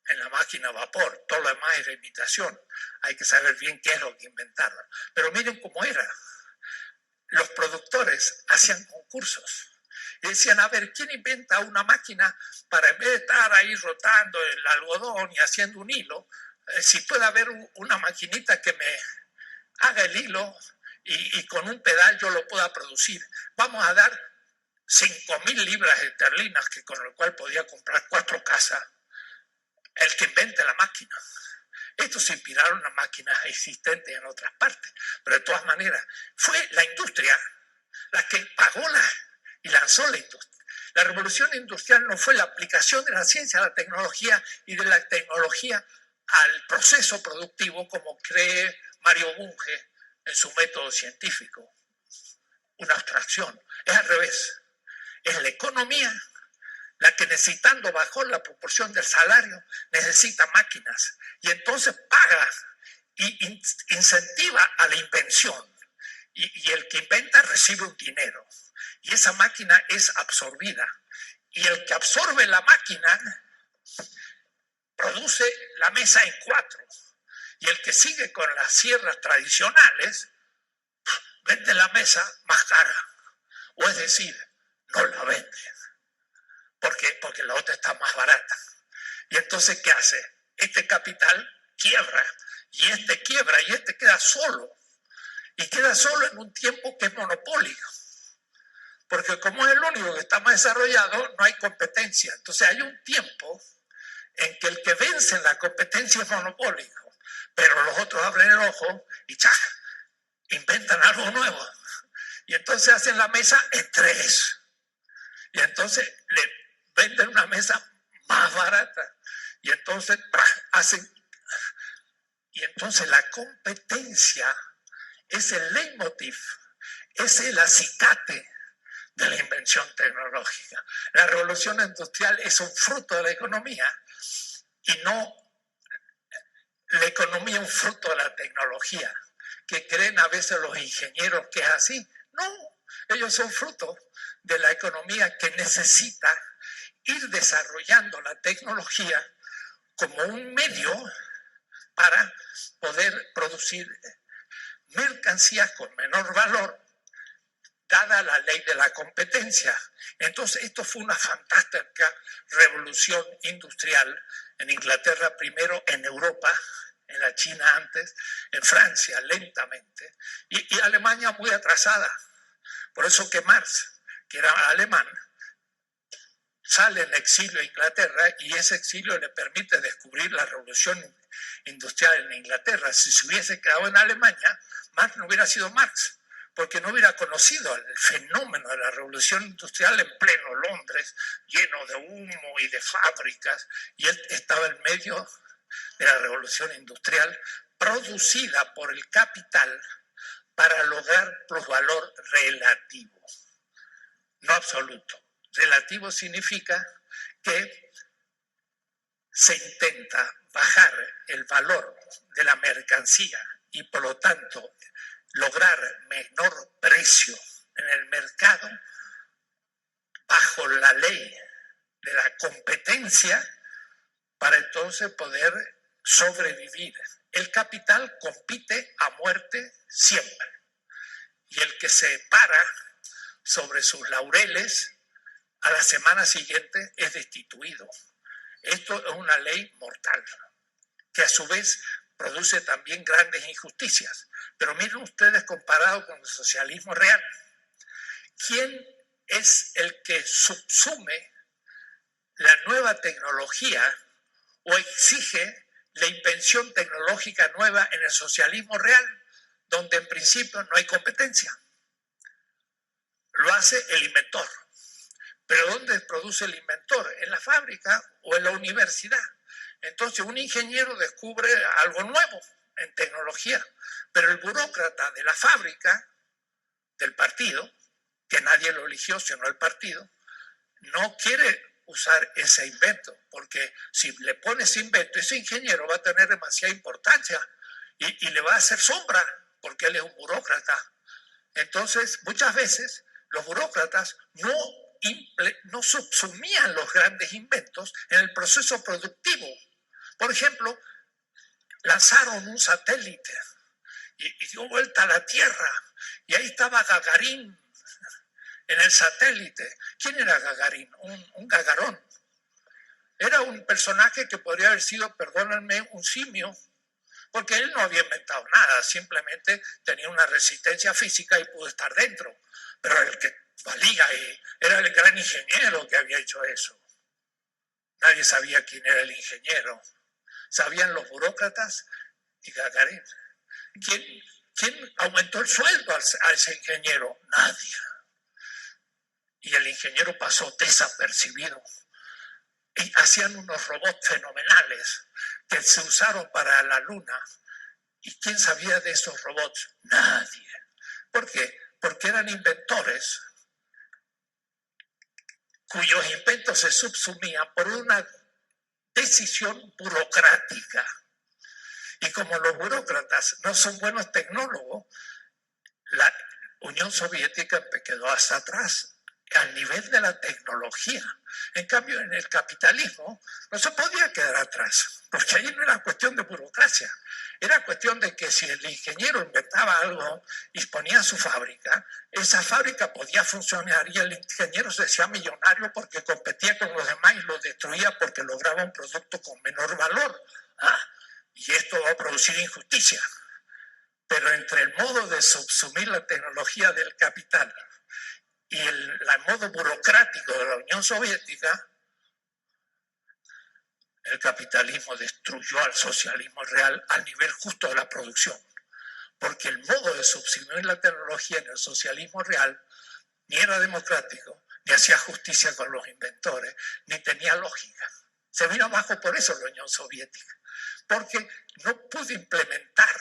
en la máquina a vapor, todo lo demás era imitación. Hay que saber bien qué es lo que inventaron. Pero miren cómo era. Los productores hacían concursos y decían, a ver, ¿quién inventa una máquina para en vez de estar ahí rotando el algodón y haciendo un hilo, si puede haber una maquinita que me haga el hilo y con un pedal yo lo pueda producir? Vamos a dar 5.000 libras esterlinas, con lo cual podía comprar 4 casas, el que invente la máquina. Estos se inspiraron en máquinas existentes en otras partes, pero de todas maneras fue la industria la que pagó y lanzó la industria. La revolución industrial no fue la aplicación de la ciencia a la tecnología y de la tecnología al proceso productivo como cree Mario Bunge en su método científico. Una abstracción. Es al revés. Es la economía la que, necesitando bajar la proporción del salario, necesita máquinas y entonces paga y incentiva a la invención. Y el que inventa recibe un dinero y esa máquina es absorbida. Y el que absorbe la máquina produce la mesa en 4. Y el que sigue con las sierras tradicionales vende la mesa más cara. O es decir, no la vende. ¿Por qué? Porque la otra está más barata. Y entonces, ¿qué hace? Este capital quiebra, y este quiebra, y este queda solo. Y queda solo en un tiempo que es monopólico. Porque como es el único que está más desarrollado, no hay competencia. Entonces hay un tiempo en que el que vence en la competencia es monopólico. Pero los otros abren el ojo y ¡chac! Inventan algo nuevo. Y entonces hacen la mesa en 3. Y entonces le venden una mesa más barata. Y entonces hacen... Y entonces la competencia es el leitmotiv, es el acicate de la invención tecnológica. La revolución industrial es un fruto de la economía y no la economía un fruto de la tecnología, que creen a veces los ingenieros que es así. No, ellos son fruto de la economía que necesita ir desarrollando la tecnología como un medio para poder producir mercancías con menor valor, dada la ley de la competencia. Entonces, esto fue una fantástica revolución industrial en Inglaterra primero, en Europa, en la China antes, en Francia lentamente, y Alemania muy atrasada. Por eso que Marx, que era alemán, sale en exilio a Inglaterra y ese exilio le permite descubrir la revolución industrial en Inglaterra. Si se hubiese quedado en Alemania, Marx no hubiera sido Marx, porque no hubiera conocido el fenómeno de la revolución industrial en pleno Londres, lleno de humo y de fábricas, y él estaba en medio de la revolución industrial producida por el capital para lograr plusvalor relativo, no absoluto. Relativo significa que se intenta bajar el valor de la mercancía y por lo tanto lograr menor precio en el mercado bajo la ley de la competencia para entonces poder sobrevivir. El capital compite a muerte siempre y el que se para sobre sus laureles a la semana siguiente es destituido. Esto es una ley mortal, que a su vez produce también grandes injusticias. Pero miren ustedes comparado con el socialismo real. ¿Quién es el que subsume la nueva tecnología o exige la invención tecnológica nueva en el socialismo real, donde en principio no hay competencia? Lo hace el inventor. ¿Pero dónde produce el inventor? ¿En la fábrica o en la universidad? Entonces un ingeniero descubre algo nuevo en tecnología, pero el burócrata de la fábrica, del partido, que nadie lo eligió sino el partido, no quiere usar ese invento, porque si le pone ese invento, ese ingeniero va a tener demasiada importancia y le va a hacer sombra, porque él es un burócrata. Entonces, muchas veces los burócratas no subsumían los grandes inventos en el proceso productivo. Por ejemplo, lanzaron un satélite y dio vuelta a la Tierra y ahí estaba Gagarin en el satélite. ¿Quién era Gagarin? Un gagarón. Era un personaje que podría haber sido, perdónenme, un simio, porque él no había inventado nada, simplemente tenía una resistencia física y pudo estar dentro. Pero el que valía era el gran ingeniero que había hecho eso. Nadie sabía quién era el ingeniero. Sabían los burócratas y Gagarin. ¿Quién aumentó el sueldo a ese ingeniero? Nadie. Y el ingeniero pasó desapercibido. Y hacían unos robots fenomenales que se usaron para la luna. ¿Y quién sabía de esos robots? Nadie. ¿Por qué? Porque eran inventores cuyos inventos se subsumían por una decisión burocrática. Y como los burócratas no son buenos tecnólogos, la Unión Soviética quedó hasta atrás al nivel de la tecnología. En cambio, en el capitalismo no se podía quedar atrás, porque ahí no era cuestión de burocracia, era cuestión de que si el ingeniero inventaba algo y ponía su fábrica, esa fábrica podía funcionar y el ingeniero se hacía millonario porque competía con los demás y lo destruía porque lograba un producto con menor valor. Y esto va a producir injusticia. Pero entre el modo de subsumir la tecnología del capital y el modo burocrático de la Unión Soviética, el capitalismo destruyó al socialismo real al nivel justo de la producción. Porque el modo de subsumir la tecnología en el socialismo real ni era democrático, ni hacía justicia con los inventores, ni tenía lógica. Se vino abajo por eso la Unión Soviética, porque no pudo implementar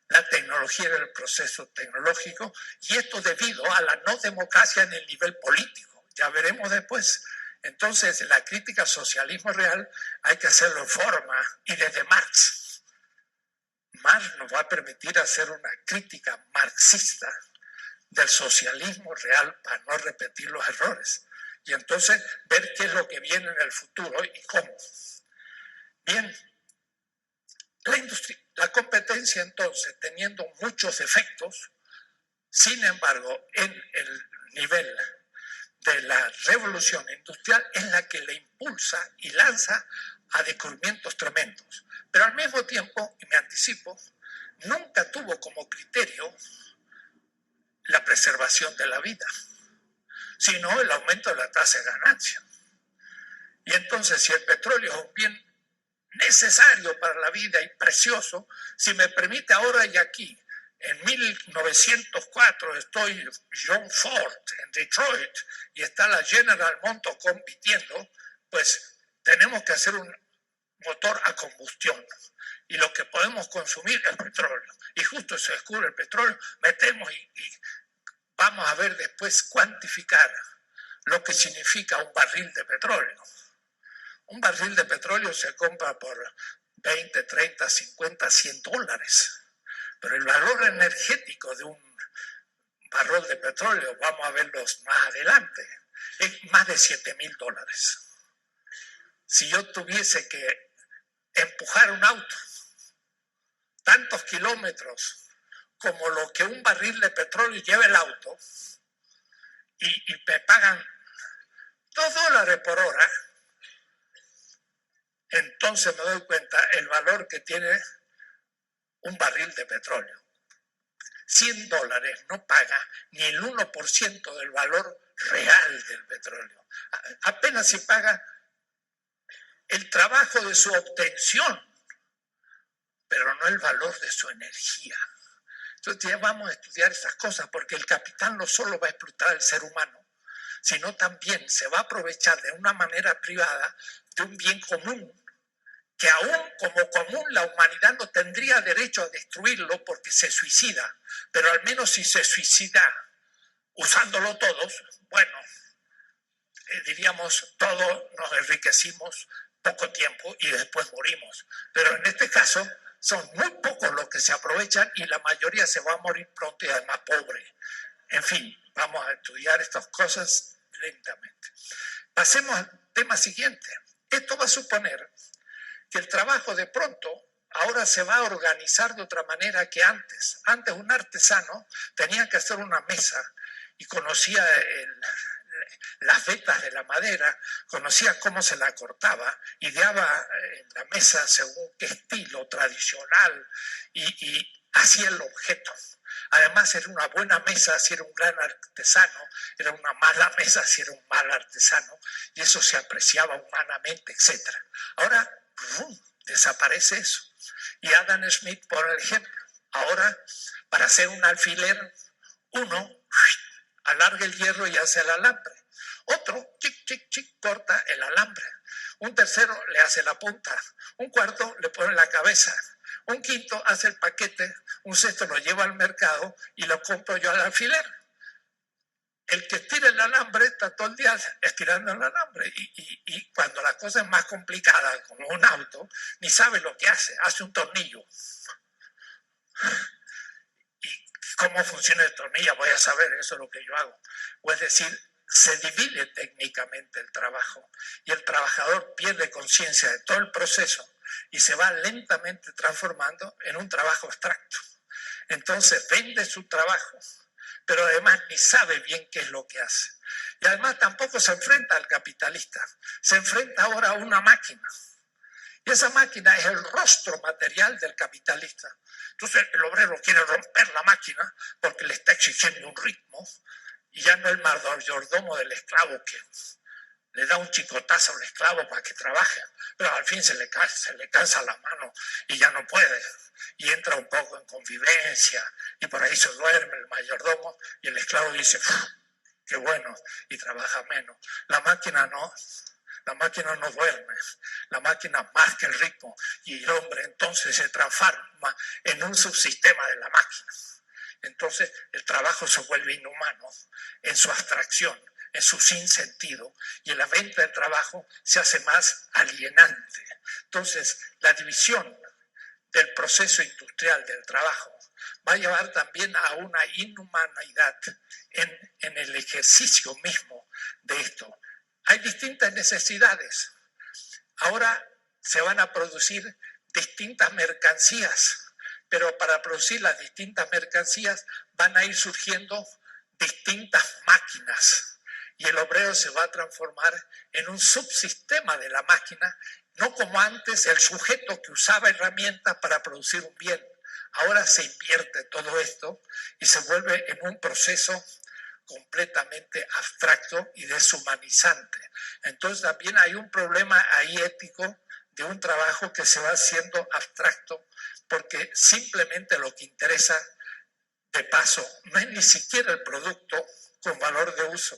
la tecnología en el proceso tecnológico, y esto debido a la no democracia en el nivel político. Ya veremos después. Entonces, la crítica al socialismo real hay que hacerlo en forma y desde Marx. Marx nos va a permitir hacer una crítica marxista del socialismo real para no repetir los errores. Y entonces ver qué es lo que viene en el futuro y cómo. Bien, la competencia entonces, teniendo muchos efectos, sin embargo, en el nivel de la revolución industrial es la que le impulsa y lanza a descubrimientos tremendos. Pero al mismo tiempo, y me anticipo, nunca tuvo como criterio la preservación de la vida, sino el aumento de la tasa de ganancia. Y entonces, si el petróleo es un bien necesario para la vida y precioso, si me permite ahora y aquí, en 1904 estoy John Ford en Detroit y está la General Motors compitiendo, pues tenemos que hacer un motor a combustión. Y lo que podemos consumir es petróleo. Y justo se descubre el petróleo, metemos y vamos a ver después cuantificar lo que significa un barril de petróleo. Un barril de petróleo se compra por 20, 30, 50, 100 dólares. Pero el valor energético de un barril de petróleo, vamos a verlos más adelante, es más de 7,000 dólares. Si yo tuviese que empujar un auto tantos kilómetros como lo que un barril de petróleo lleva el auto y me pagan $2 por hora, entonces me doy cuenta el valor que tiene un barril de petróleo. $100 no paga ni el 1% del valor real del petróleo. Apenas si paga el trabajo de su obtención, pero no el valor de su energía. Entonces ya vamos a estudiar esas cosas, porque el capital no solo va a explotar al ser humano, sino también se va a aprovechar de una manera privada de un bien común, que aún como común la humanidad no tendría derecho a destruirlo porque se suicida, pero al menos si se suicida usándolo todos, bueno, diríamos todos nos enriquecimos poco tiempo y después morimos, pero en este caso son muy pocos los que se aprovechan y la mayoría se va a morir pronto y además pobre. En fin, vamos a estudiar estas cosas lentamente. Pasemos al tema siguiente. Esto va a suponer que el trabajo de pronto ahora se va a organizar de otra manera que antes. Antes un artesano tenía que hacer una mesa y conocía las vetas de la madera, conocía cómo se la cortaba, ideaba la mesa según qué estilo tradicional y hacía el objeto. Además era una buena mesa si era un gran artesano, era una mala mesa si era un mal artesano, y eso se apreciaba humanamente, etc. Ahora desaparece eso. Y Adam Smith pone el ejemplo. Ahora, para hacer un alfiler, uno alarga el hierro y hace el alambre. Otro, chic, chic, chic, corta el alambre. Un tercero le hace la punta. Un cuarto le pone la cabeza. Un quinto hace el paquete. Un sexto lo lleva al mercado y lo compro yo al alfiler. El que estira el alambre está todo el día estirando el alambre y cuando la cosa es más complicada, como un auto, ni sabe lo que hace un tornillo. ¿Y cómo funciona el tornillo? Voy a saber, eso es lo que yo hago. O es decir, se divide técnicamente el trabajo y el trabajador pierde conciencia de todo el proceso y se va lentamente transformando en un trabajo abstracto. Entonces vende su trabajo, pero además ni sabe bien qué es lo que hace. Y además tampoco se enfrenta al capitalista, se enfrenta ahora a una máquina. Y esa máquina es el rostro material del capitalista. Entonces el obrero quiere romper la máquina porque le está exigiendo un ritmo y ya no el mayordomo del esclavo que le da un chicotazo al esclavo para que trabaje, pero al fin se le cansa la mano y ya no puede. Y entra un poco en convivencia y por ahí se duerme el mayordomo y el esclavo dice, qué bueno, y trabaja menos. La máquina no duerme, la máquina marca el ritmo y el hombre entonces se transforma en un subsistema de la máquina. Entonces el trabajo se vuelve inhumano en su abstracción, en su sinsentido, y en la venta del trabajo se hace más alienante. Entonces la división del proceso industrial del trabajo va a llevar también a una inhumanidad en el ejercicio mismo de esto. Hay distintas necesidades. Ahora se van a producir distintas mercancías, pero para producir las distintas mercancías van a ir surgiendo distintas máquinas y el obrero se va a transformar en un subsistema de la máquina, no como antes el sujeto que usaba herramientas para producir un bien. Ahora se invierte todo esto y se vuelve en un proceso completamente abstracto y deshumanizante. Entonces también hay un problema ahí ético de un trabajo que se va haciendo abstracto, porque simplemente lo que interesa, de paso, no es ni siquiera el producto con valor de uso,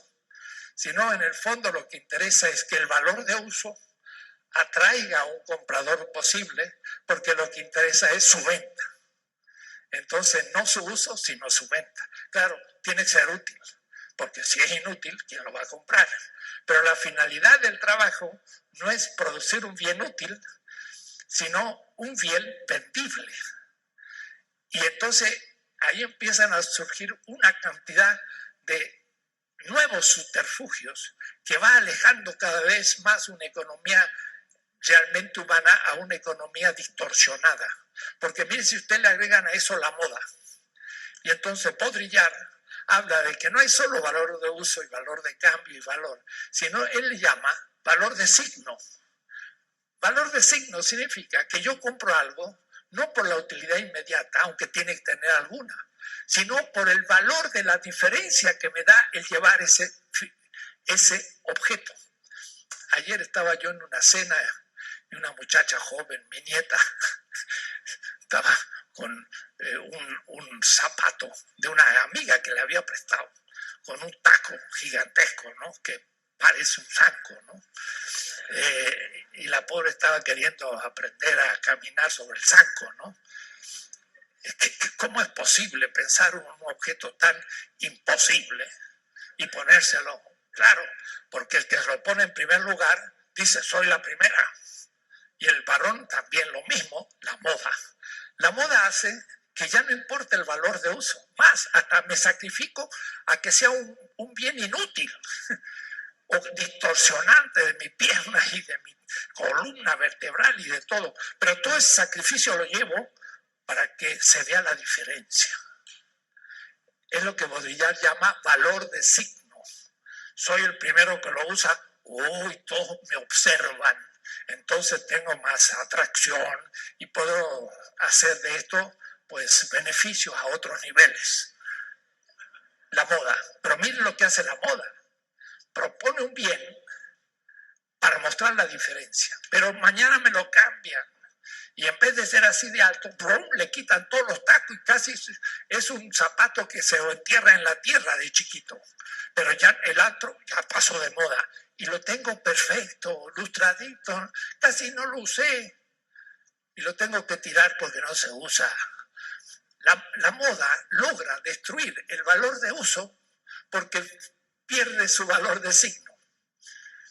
sino en el fondo lo que interesa es que el valor de uso atraiga a un comprador posible, porque lo que interesa es su venta. Entonces, no su uso, sino su venta. Claro, tiene que ser útil, porque si es inútil, ¿quién lo va a comprar? Pero la finalidad del trabajo no es producir un bien útil, sino un bien vendible. Y entonces ahí empiezan a surgir una cantidad de nuevos subterfugios que va alejando cada vez más una economía realmente humana a una economía distorsionada. Porque mire, si usted le agregan a eso la moda, y entonces Baudrillard habla de que no hay solo valor de uso y valor de cambio y valor, sino él le llama valor de signo. Valor de signo significa que yo compro algo no por la utilidad inmediata, aunque tiene que tener alguna, sino por el valor de la diferencia que me da el llevar ese objeto. Ayer estaba yo en una cena y una muchacha joven, mi nieta, estaba con un zapato de una amiga que le había prestado, con un taco gigantesco, ¿no? Que parece un zanco, ¿no? Y la pobre estaba queriendo aprender a caminar sobre el zanco, ¿no? ¿Cómo es posible pensar un objeto tan imposible y ponérselo? Claro, porque el que se lo pone en primer lugar dice, soy la primera. Y el varón también lo mismo, la moda. La moda hace que ya no importa el valor de uso, más, hasta me sacrifico a que sea un bien inútil o distorsionante de mi pierna y de mi columna vertebral y de todo. Pero todo ese sacrificio lo llevo para que se vea la diferencia. Es lo que Baudrillard llama valor de signo. Soy el primero que lo usa, uy, todos me observan, entonces tengo más atracción y puedo hacer de esto, pues, beneficios a otros niveles. La moda, pero miren lo que hace la moda. Propone un bien para mostrar la diferencia, pero mañana me lo cambian. Y en vez de ser así de alto, ¡brum!, le quitan todos los tacos y casi es un zapato que se entierra en la tierra de chiquito. Pero ya el otro ya pasó de moda y lo tengo perfecto, lustradito, casi no lo usé y lo tengo que tirar porque no se usa. La moda logra destruir el valor de uso porque pierde su valor de signo.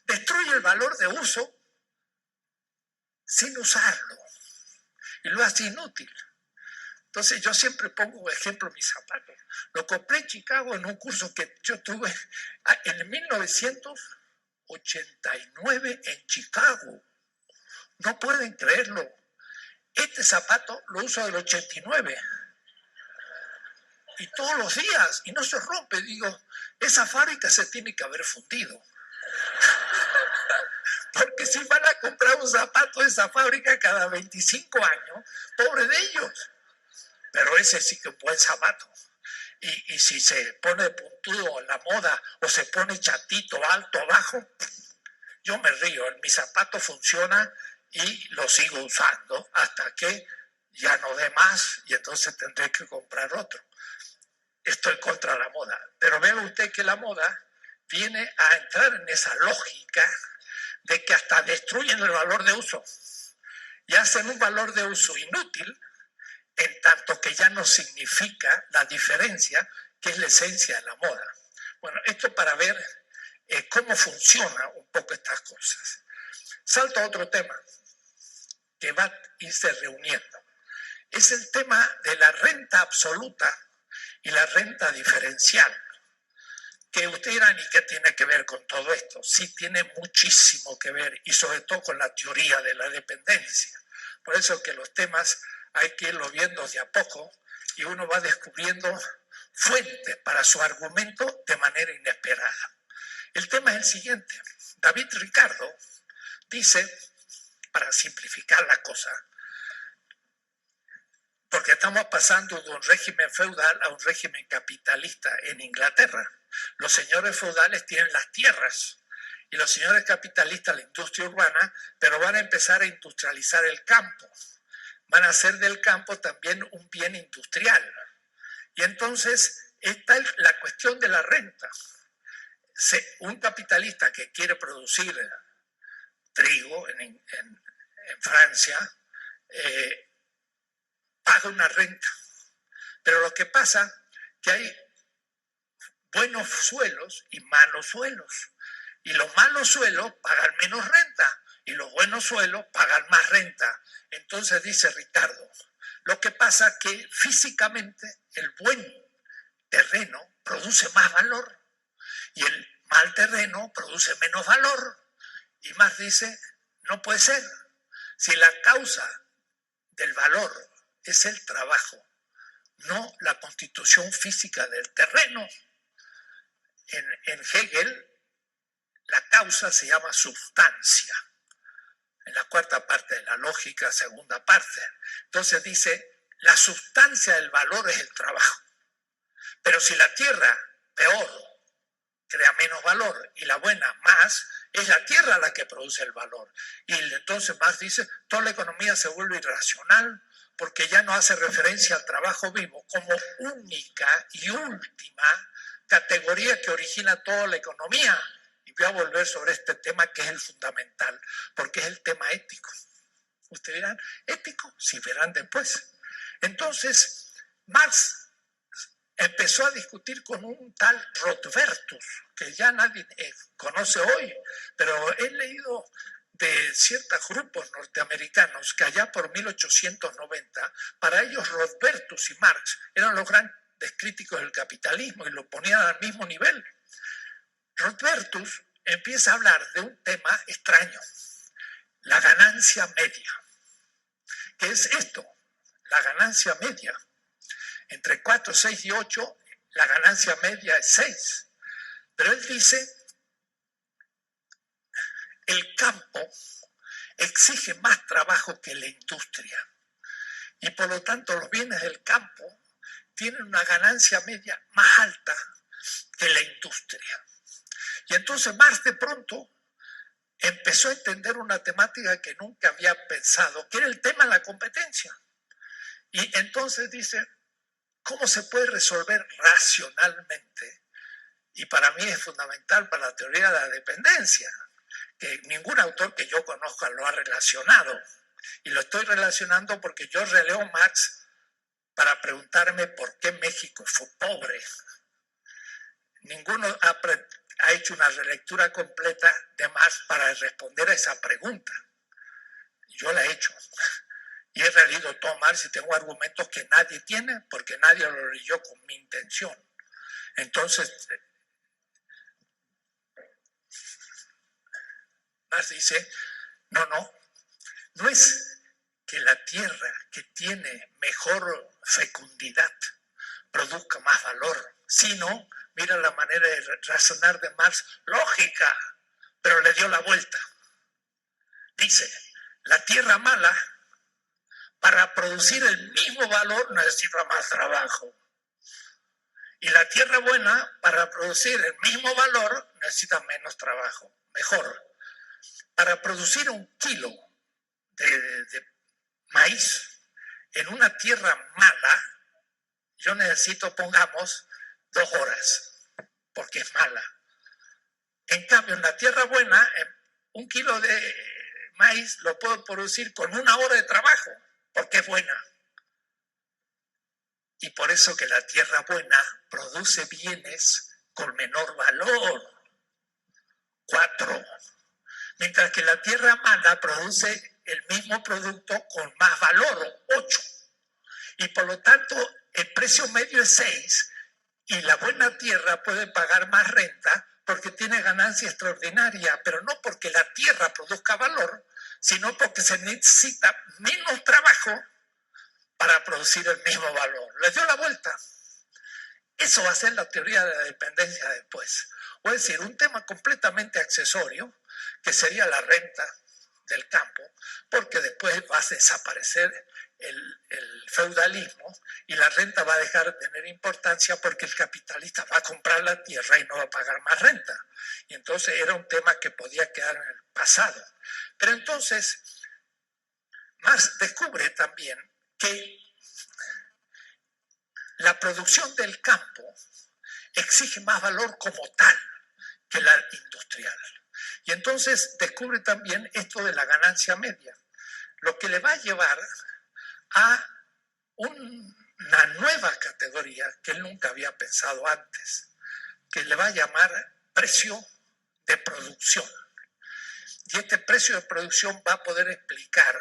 Destruye el valor de uso sin usarlo y lo hace inútil. Entonces yo siempre pongo ejemplo mis zapatos. Lo compré en Chicago en un curso que yo tuve en 1989 en Chicago. No pueden creerlo. Este zapato lo uso del 89 y todos los días y no se rompe. Digo, esa fábrica se tiene que haber fundido. Porque si van a comprar un zapato de esa fábrica cada 25 años, pobre de ellos. Pero ese sí que es un buen zapato. Y si se pone puntudo la moda o se pone chatito, alto, bajo, yo me río. Mi zapato funciona y lo sigo usando hasta que ya no dé más y entonces tendré que comprar otro. Estoy contra la moda. Pero vea usted que la moda viene a entrar en esa lógica de que hasta destruyen el valor de uso y hacen un valor de uso inútil, en tanto que ya no significa la diferencia, que es la esencia de la moda. Bueno, esto para ver cómo funciona un poco estas cosas. Salto a otro tema que va a irse reuniendo. Es el tema de la renta absoluta y la renta diferencial. Que usted dirá, ¿y qué tiene que ver con todo esto? Sí, tiene muchísimo que ver, y sobre todo con la teoría de la dependencia. Por eso que los temas hay que irlos viendo de a poco y uno va descubriendo fuentes para su argumento de manera inesperada. El tema es el siguiente. David Ricardo dice, para simplificar la cosa, porque estamos pasando de un régimen feudal a un régimen capitalista en Inglaterra. Los señores feudales tienen las tierras y los señores capitalistas la industria urbana, pero van a empezar a industrializar el campo. Van a hacer del campo también un bien industrial. Y entonces está la cuestión de la renta. Un capitalista que quiere producir trigo en Francia paga una renta. Pero lo que pasa es que hay buenos suelos y malos suelos. Y los malos suelos pagan menos renta y los buenos suelos pagan más renta. Entonces dice Ricardo, lo que pasa es que físicamente el buen terreno produce más valor y el mal terreno produce menos valor. Y Marx dice, no puede ser. Si la causa del valor es el trabajo, no la constitución física del terreno. En Hegel, la causa se llama sustancia. En la cuarta parte de la lógica, segunda parte. Entonces dice, la sustancia del valor es el trabajo. Pero si la tierra, peor, crea menos valor y la buena más, es la tierra la que produce el valor. Y entonces Marx dice, toda la economía se vuelve irracional porque ya no hace referencia al trabajo vivo como única y última categoría que origina toda la economía. Y voy a volver sobre este tema que es el fundamental, porque es el tema ético. Ustedes dirán, ¿ético? Si verán después. Entonces, Marx empezó a discutir con un tal Rothbertus, que ya nadie conoce hoy, pero he leído de ciertos grupos norteamericanos que allá por 1890, para ellos Rothbertus y Marx eran los grandes críticos del capitalismo y lo ponían al mismo nivel. Rothbertus empieza a hablar de un tema extraño, la ganancia media. ¿Qué es esto? La ganancia media. Entre 4, 6 y 8, la ganancia media es 6. Pero él dice, el campo exige más trabajo que la industria. Y por lo tanto los bienes del campo tienen una ganancia media más alta que la industria. Y entonces Marx de pronto empezó a entender una temática que nunca había pensado, que era el tema de la competencia. Y entonces dice, ¿cómo se puede resolver racionalmente? Y para mí es fundamental para la teoría de la dependencia, que ningún autor que yo conozca lo ha relacionado. Y lo estoy relacionando porque yo releo Marx para preguntarme por qué México fue pobre. Ninguno ha hecho una relectura completa de Marx para responder a esa pregunta. Yo la he hecho. Y he releído todo Marx y tengo argumentos que nadie tiene porque nadie lo leyó con mi intención. Entonces, Marx dice, no es que la tierra que tiene mejor fecundidad produzca más valor, sino, mira la manera de razonar de Marx, lógica, pero le dio la vuelta. Dice, la tierra mala, para producir el mismo valor necesita más trabajo. Y la tierra buena, para producir el mismo valor, necesita menos trabajo. Mejor, para producir 1 kilo de maíz en una tierra mala, yo necesito, pongamos, 2 horas, porque es mala. En cambio, en la tierra buena, 1 kilo de maíz lo puedo producir con 1 hora de trabajo, porque es buena. Y por eso que la tierra buena produce bienes con menor valor, 4. Mientras que la tierra mala produce el mismo producto con más valor, 8. Y por lo tanto, el precio medio es 6 y la buena tierra puede pagar más renta porque tiene ganancia extraordinaria, pero no porque la tierra produzca valor, sino porque se necesita menos trabajo para producir el mismo valor. Le dio la vuelta. Eso va a ser la teoría de la dependencia después. O es decir, un tema completamente accesorio, que sería la renta, del campo, porque después va a desaparecer el feudalismo y la renta va a dejar de tener importancia porque el capitalista va a comprar la tierra y no va a pagar más renta. Y entonces era un tema que podía quedar en el pasado. Pero entonces Marx descubre también que la producción del campo exige más valor como tal que la industrial. Y entonces descubre también esto de la ganancia media, lo que le va a llevar a una nueva categoría que él nunca había pensado antes, que le va a llamar precio de producción. Y este precio de producción va a poder explicar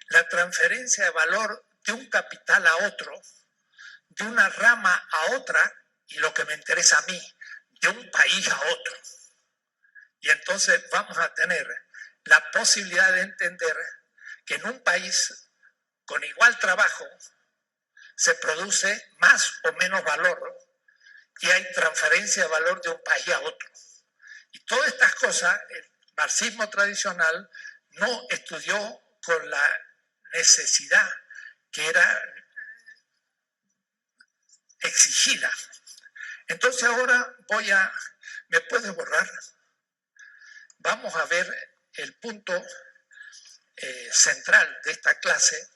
la transferencia de valor de un capital a otro, de una rama a otra, y lo que me interesa a mí, de un país a otro. Y entonces vamos a tener la posibilidad de entender que en un país con igual trabajo se produce más o menos valor y hay transferencia de valor de un país a otro. Y todas estas cosas, el marxismo tradicional no estudió con la necesidad que era exigida. Entonces ahora ¿me puedes borrar? Vamos a ver el punto central de esta clase,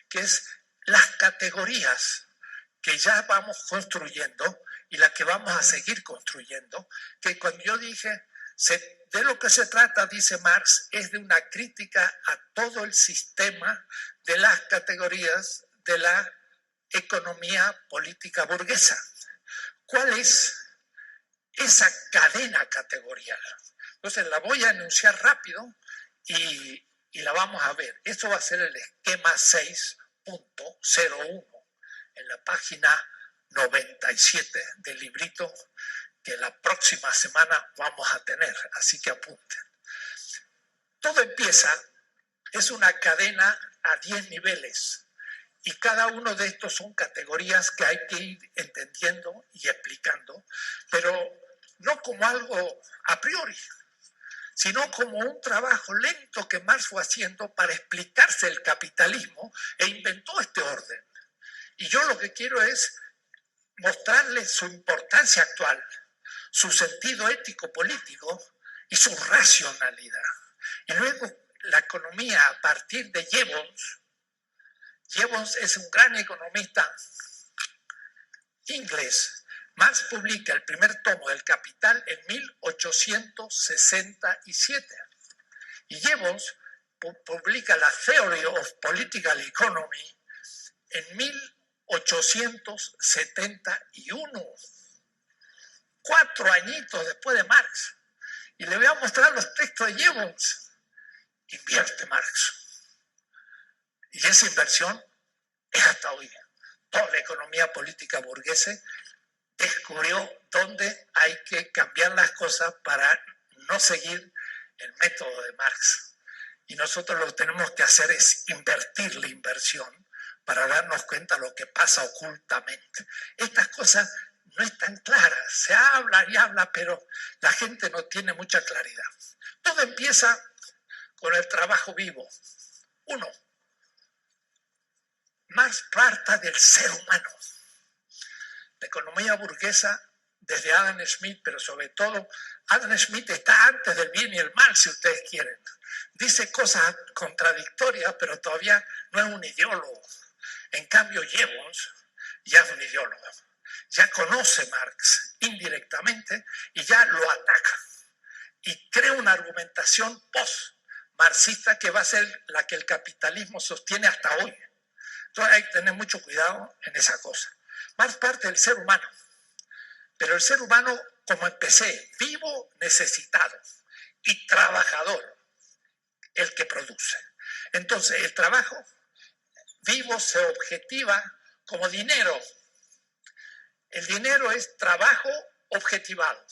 que es las categorías que ya vamos construyendo y las que vamos a seguir construyendo, que cuando yo dije, de lo que se trata, dice Marx, es de una crítica a todo el sistema de las categorías de la economía política burguesa. ¿Cuál es esa cadena categorial? Entonces la voy a enunciar rápido y la vamos a ver. Esto va a ser el esquema 6.01 en la página 97 del librito que la próxima semana vamos a tener, así que apunten. Todo empieza, es una cadena a 10 niveles y cada uno de estos son categorías que hay que ir entendiendo y explicando, pero no como algo a priori, sino como un trabajo lento que Marx fue haciendo para explicarse el capitalismo e inventó este orden. Y yo lo que quiero es mostrarles su importancia actual, su sentido ético-político y su racionalidad. Y luego la economía a partir de Jevons. Jevons es un gran economista inglés. Marx publica el primer tomo del Capital en 1867 y Jevons publica la Theory of Political Economy en 1871, 4 añitos después de Marx. Y le voy a mostrar los textos de Jevons. Invierte Marx. Y esa inversión es hasta hoy. Toda la economía política burguesa descubrió dónde hay que cambiar las cosas para no seguir el método de Marx. Y nosotros lo que tenemos que hacer es invertir la inversión para darnos cuenta de lo que pasa ocultamente. Estas cosas no están claras, se habla y habla, pero la gente no tiene mucha claridad. Todo empieza con el trabajo vivo. 1. Marx parta del ser humano. La economía burguesa, desde Adam Smith, pero sobre todo, Adam Smith está antes del bien y el mal, si ustedes quieren. Dice cosas contradictorias, pero todavía no es un ideólogo. En cambio, Jevons ya es un ideólogo. Ya conoce Marx indirectamente y ya lo ataca. Y crea una argumentación post-marxista que va a ser la que el capitalismo sostiene hasta hoy. Entonces hay que tener mucho cuidado en esa cosa. Marx parte del ser humano, pero el ser humano, como empecé, vivo, necesitado y trabajador, el que produce. Entonces el trabajo vivo se objetiva como dinero. El dinero es trabajo objetivado.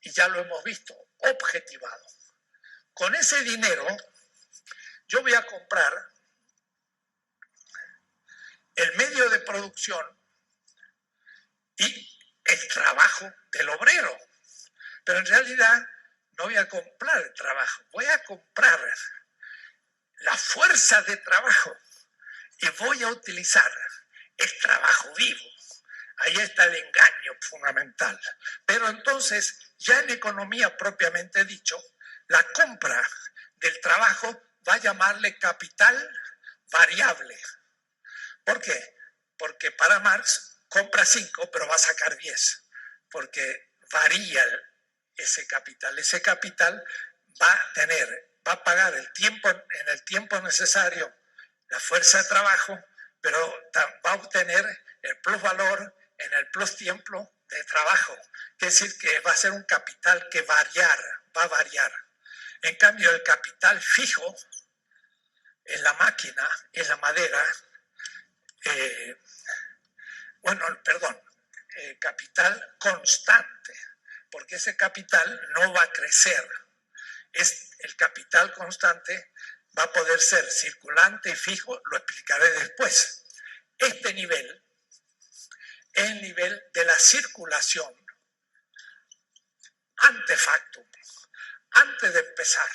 Y ya lo hemos visto, objetivado. Con ese dinero yo voy a comprar el medio de producción y el trabajo del obrero. Pero en realidad no voy a comprar el trabajo, voy a comprar la fuerza de trabajo y voy a utilizar el trabajo vivo. Ahí está el engaño fundamental. Pero entonces, ya en economía propiamente dicho, la compra del trabajo va a llamarle capital variable. ¿Por qué? Porque para Marx compra 5, pero va a sacar 10, porque varía ese capital. Ese capital va a pagar en el tiempo necesario la fuerza de trabajo, pero va a obtener el plusvalor en el plus tiempo de trabajo. Quiere decir que va a ser un capital que va a variar. En cambio, el capital fijo en la máquina, en la madera, capital constante, porque ese capital no va a crecer. El capital constante va a poder ser circulante y fijo, lo explicaré después. Este nivel es el nivel de la circulación ante factum, antes de empezar.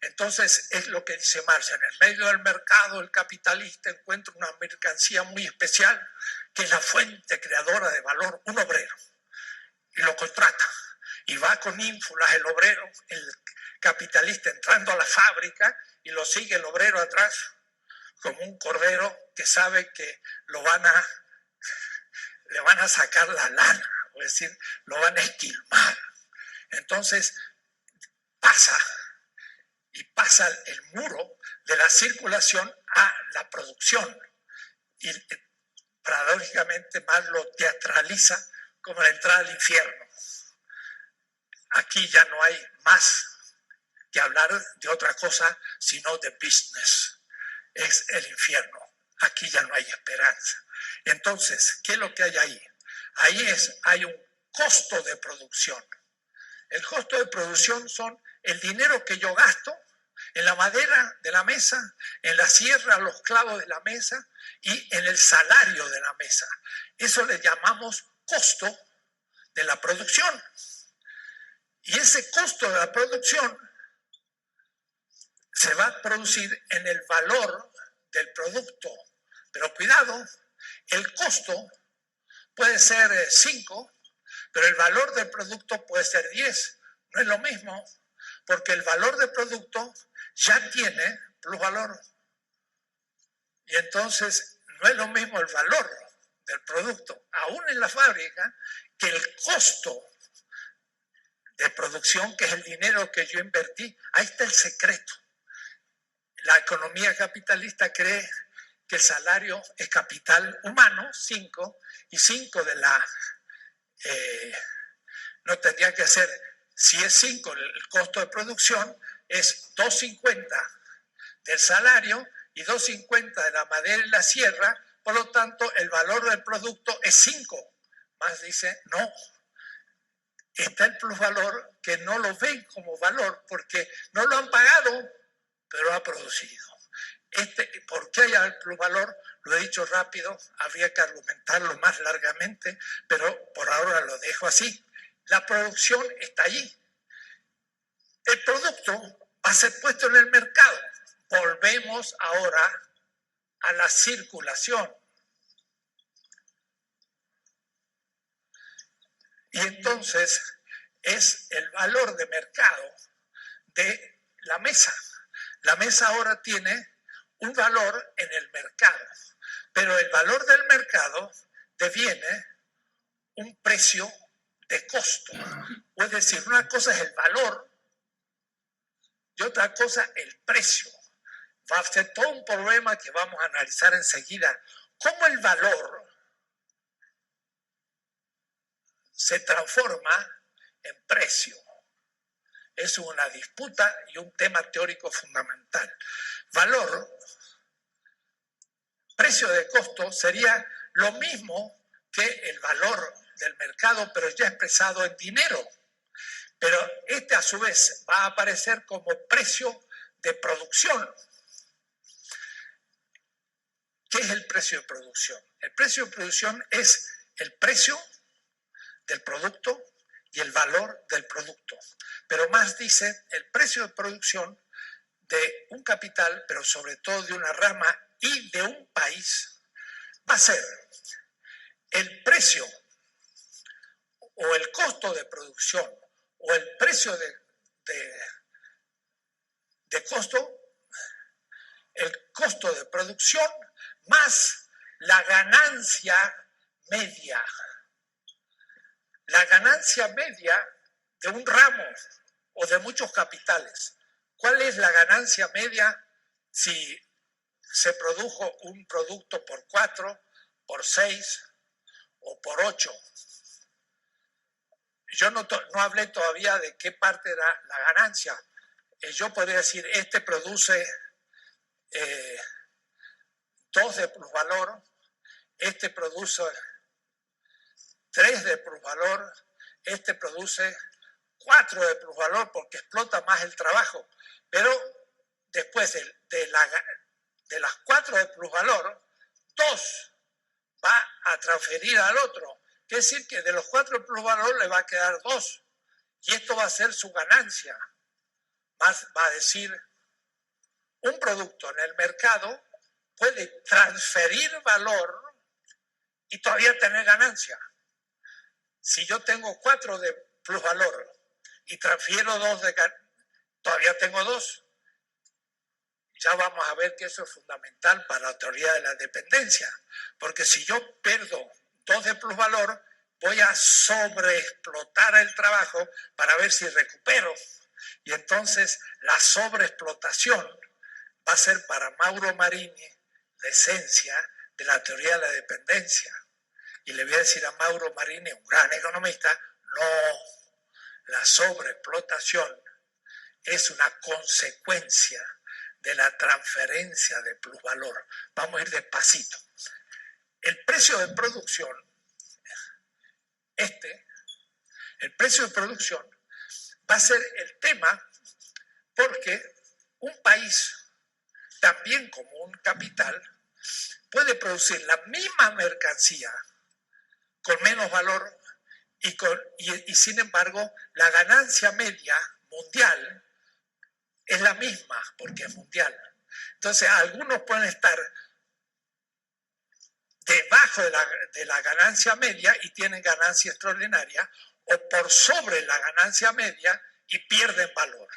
Entonces es lo que dice Marx: en el medio del mercado el capitalista encuentra una mercancía muy especial que es la fuente creadora de valor, un obrero, y lo contrata. Y va con ínfulas el obrero, el capitalista entrando a la fábrica, y lo sigue el obrero atrás como un cordero que sabe que le van a sacar la lana, es decir, lo van a esquilmar. Entonces pasa el muro de la circulación a la producción, y paradójicamente Marx lo teatraliza como la entrada al infierno. Aquí ya no hay más que hablar de otra cosa sino de business. Es el infierno. Aquí ya no hay esperanza. Entonces, ¿qué es lo que hay ahí? Hay un costo de producción. El costo de producción son el dinero que yo gasto en la madera de la mesa, en la sierra, los clavos de la mesa y en el salario de la mesa. Eso le llamamos costo de la producción. Y ese costo de la producción se va a producir en el valor del producto. Pero cuidado, el costo puede ser 5, pero el valor del producto puede ser 10. No es lo mismo, porque el valor del producto ya tiene plusvalor. Y entonces no es lo mismo el valor del producto, aún en la fábrica, que el costo de producción, que es el dinero que yo invertí. Ahí está el secreto. La economía capitalista cree que el salario es capital humano, 5, y 5 de la... no tendría que ser, si es 5 el costo de producción, es 2.50 del salario y 2.50 de la madera y la sierra, por lo tanto el valor del producto es 5. Más dice, no, está el plusvalor que no lo ven como valor porque no lo han pagado, pero ha producido. ¿Por qué hay el plusvalor? Lo he dicho rápido, habría que argumentarlo más largamente, pero por ahora lo dejo así. La producción está allí. El producto va a ser puesto en el mercado. Volvemos ahora a la circulación. Y entonces es el valor de mercado de la mesa. La mesa ahora tiene un valor en el mercado, pero el valor del mercado deviene un precio de costo. Es decir, una cosa es el valor y otra cosa el precio. Va a ser todo un problema que vamos a analizar enseguida. ¿Cómo el valor se transforma en precio? Es una disputa y un tema teórico fundamental. Valor, precio de costo, sería lo mismo que el valor del mercado, pero ya expresado en dinero. Pero a su vez va a aparecer como precio de producción. ¿Qué es el precio de producción? El precio de producción es el precio del producto y el valor del producto. Pero Marx dice el precio de producción de un capital, pero sobre todo de una rama y de un país, va a ser el precio o el costo de producción o el precio de costo, el costo de producción más la ganancia media. La ganancia media de un ramo o de muchos capitales. ¿Cuál es la ganancia media si se produjo un producto por 4, por 6 o por 8? Yo no hablé todavía de qué parte era la ganancia. Yo podría decir, este produce 2 de plusvalor, este produce 3 de plusvalor, este produce 4 de plusvalor porque explota más el trabajo. Pero después de las 4 de plusvalor, 2 va a transferir al otro. Quiere decir que de los 4 de plusvalor le va a quedar 2. Y esto va a ser su ganancia. Va a decir, un producto en el mercado puede transferir valor y todavía tener ganancia. Si yo tengo 4 de plusvalor y transfiero 2 de ganancia, todavía tengo 2. Ya vamos a ver que eso es fundamental para la teoría de la dependencia, porque si yo pierdo 2 de plusvalor, voy a sobreexplotar el trabajo para ver si recupero. Y entonces la sobreexplotación va a ser para Mauro Marini la esencia de la teoría de la dependencia. Y le voy a decir a Mauro Marini, un gran economista, no, la sobreexplotación es una consecuencia de la transferencia de plusvalor. Vamos a ir despacito. El precio de producción, el precio de producción va a ser el tema porque un país, también como un capital, puede producir la misma mercancía con menos valor y sin embargo la ganancia media mundial es la misma porque es mundial. Entonces algunos pueden estar debajo de la ganancia media y tienen ganancia extraordinaria, o por sobre la ganancia media y pierden valor.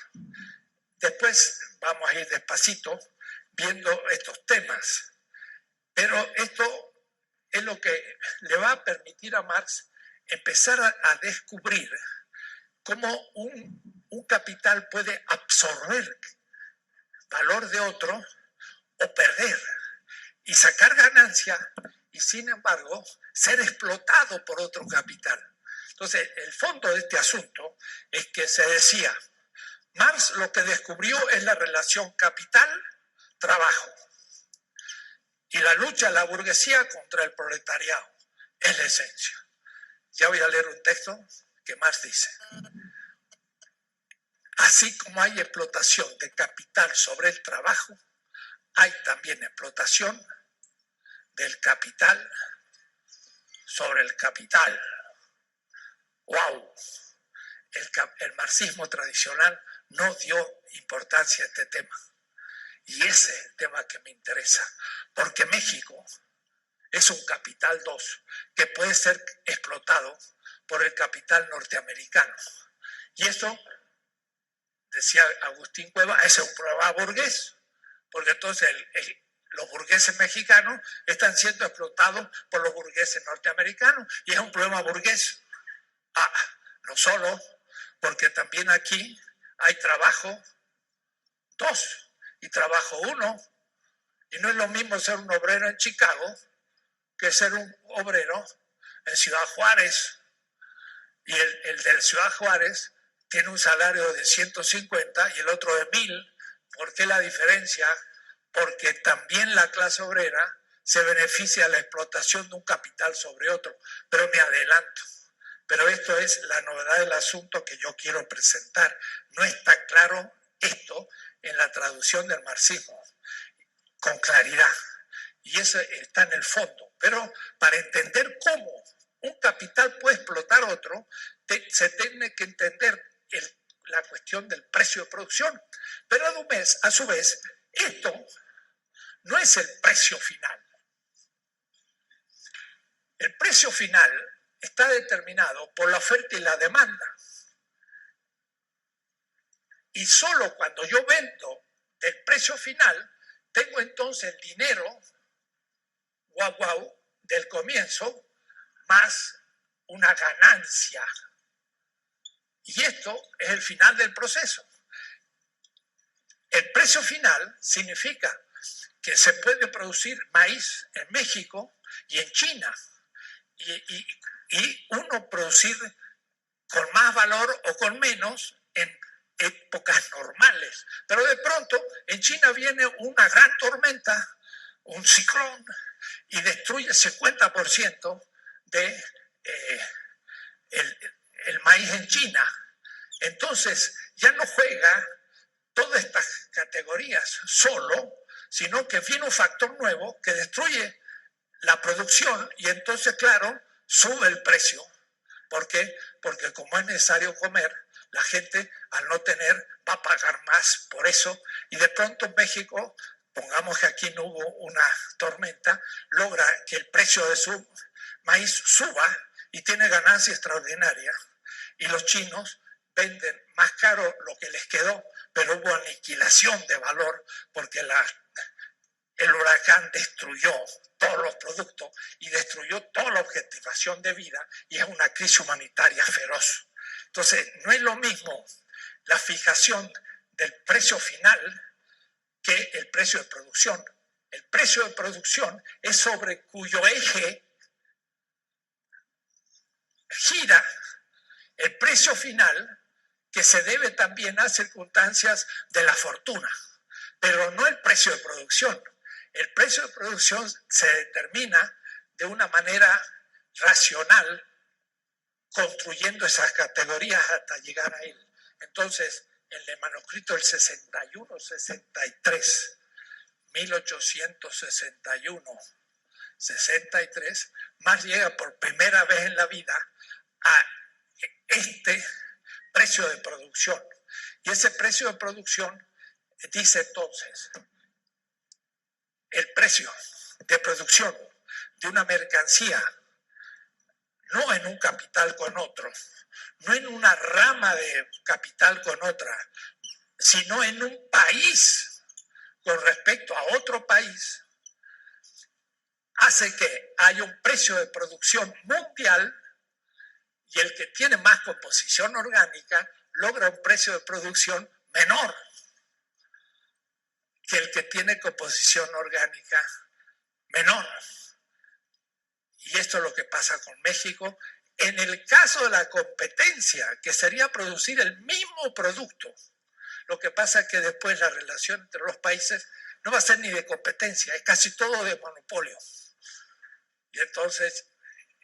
Después vamos a ir despacito viendo estos temas, pero esto es lo que le va a permitir a Marx empezar a descubrir cómo un capital puede absorber valor de otro o perder y sacar ganancia y sin embargo ser explotado por otro capital. Entonces, el fondo de este asunto es que se decía, Marx lo que descubrió es la relación capital-trabajo y la lucha de la burguesía contra el proletariado es la esencia. Ya voy a leer un texto que Marx dice. Así como hay explotación de capital sobre el trabajo, hay también explotación del capital sobre el capital. ¡Wow! El marxismo tradicional no dio importancia a este tema. Y ese es el tema que me interesa, porque México es un capital 2 que puede ser explotado por el capital norteamericano. Y eso, decía Agustín Cueva, es un problema burgués, porque entonces los burgueses mexicanos están siendo explotados por los burgueses norteamericanos y es un problema burgués. No solo, porque también aquí hay trabajo 2 y trabajo 1, y no es lo mismo ser un obrero en Chicago que ser un obrero en Ciudad Juárez. Y el de Ciudad Juárez tiene un salario de 150 y el otro de 1000. ¿Por qué la diferencia? Porque también la clase obrera se beneficia de la explotación de un capital sobre otro. Pero me adelanto. Pero esto es la novedad del asunto que yo quiero presentar. No está claro esto en la traducción del marxismo con claridad. Y eso está en el fondo. Pero para entender cómo un capital puede explotar otro, se tiene que entender la cuestión del precio de producción. Pero a su vez, esto no es el precio final. El precio final está determinado por la oferta y la demanda. Y solo cuando yo vendo del precio final, tengo entonces el dinero, guau, del comienzo, más una ganancia. Y esto es el final del proceso. El precio final significa que se puede producir maíz en México y en China. Y uno producir con más valor o con menos en épocas normales. Pero de pronto en China viene una gran tormenta, un ciclón, y destruye el 50% de el maíz en China. Entonces ya no juega todas estas categorías solo, sino que viene un factor nuevo que destruye la producción y entonces, claro, sube el precio. ¿Por qué? Porque como es necesario comer, la gente al no tener va a pagar más por eso. Y de pronto en México, pongamos que aquí no hubo una tormenta, logra que el precio de su maíz suba y tiene ganancia extraordinaria. Y los chinos venden más caro lo que les quedó, pero hubo aniquilación de valor porque el huracán destruyó todos los productos y destruyó toda la objetivación de vida y es una crisis humanitaria feroz. Entonces, no es lo mismo la fijación del precio final que el precio de producción. El precio de producción es sobre cuyo eje gira el precio final, que se debe también a circunstancias de la fortuna, pero no el precio de producción. El precio de producción se determina de una manera racional, construyendo esas categorías hasta llegar a él. Entonces, en el manuscrito del 61-63, 1861-63, Marx llega por primera vez en la vida a este precio de producción. Y ese precio de producción dice entonces, el precio de producción de una mercancía, no en un capital con otro, no en una rama de capital con otra, sino en un país con respecto a otro país, hace que haya un precio de producción mundial y el que tiene más composición orgánica logra un precio de producción menor que el que tiene composición orgánica menor. Y esto es lo que pasa con México. En el caso de la competencia, que sería producir el mismo producto, lo que pasa es que después la relación entre los países no va a ser ni de competencia, es casi todo de monopolio. Y entonces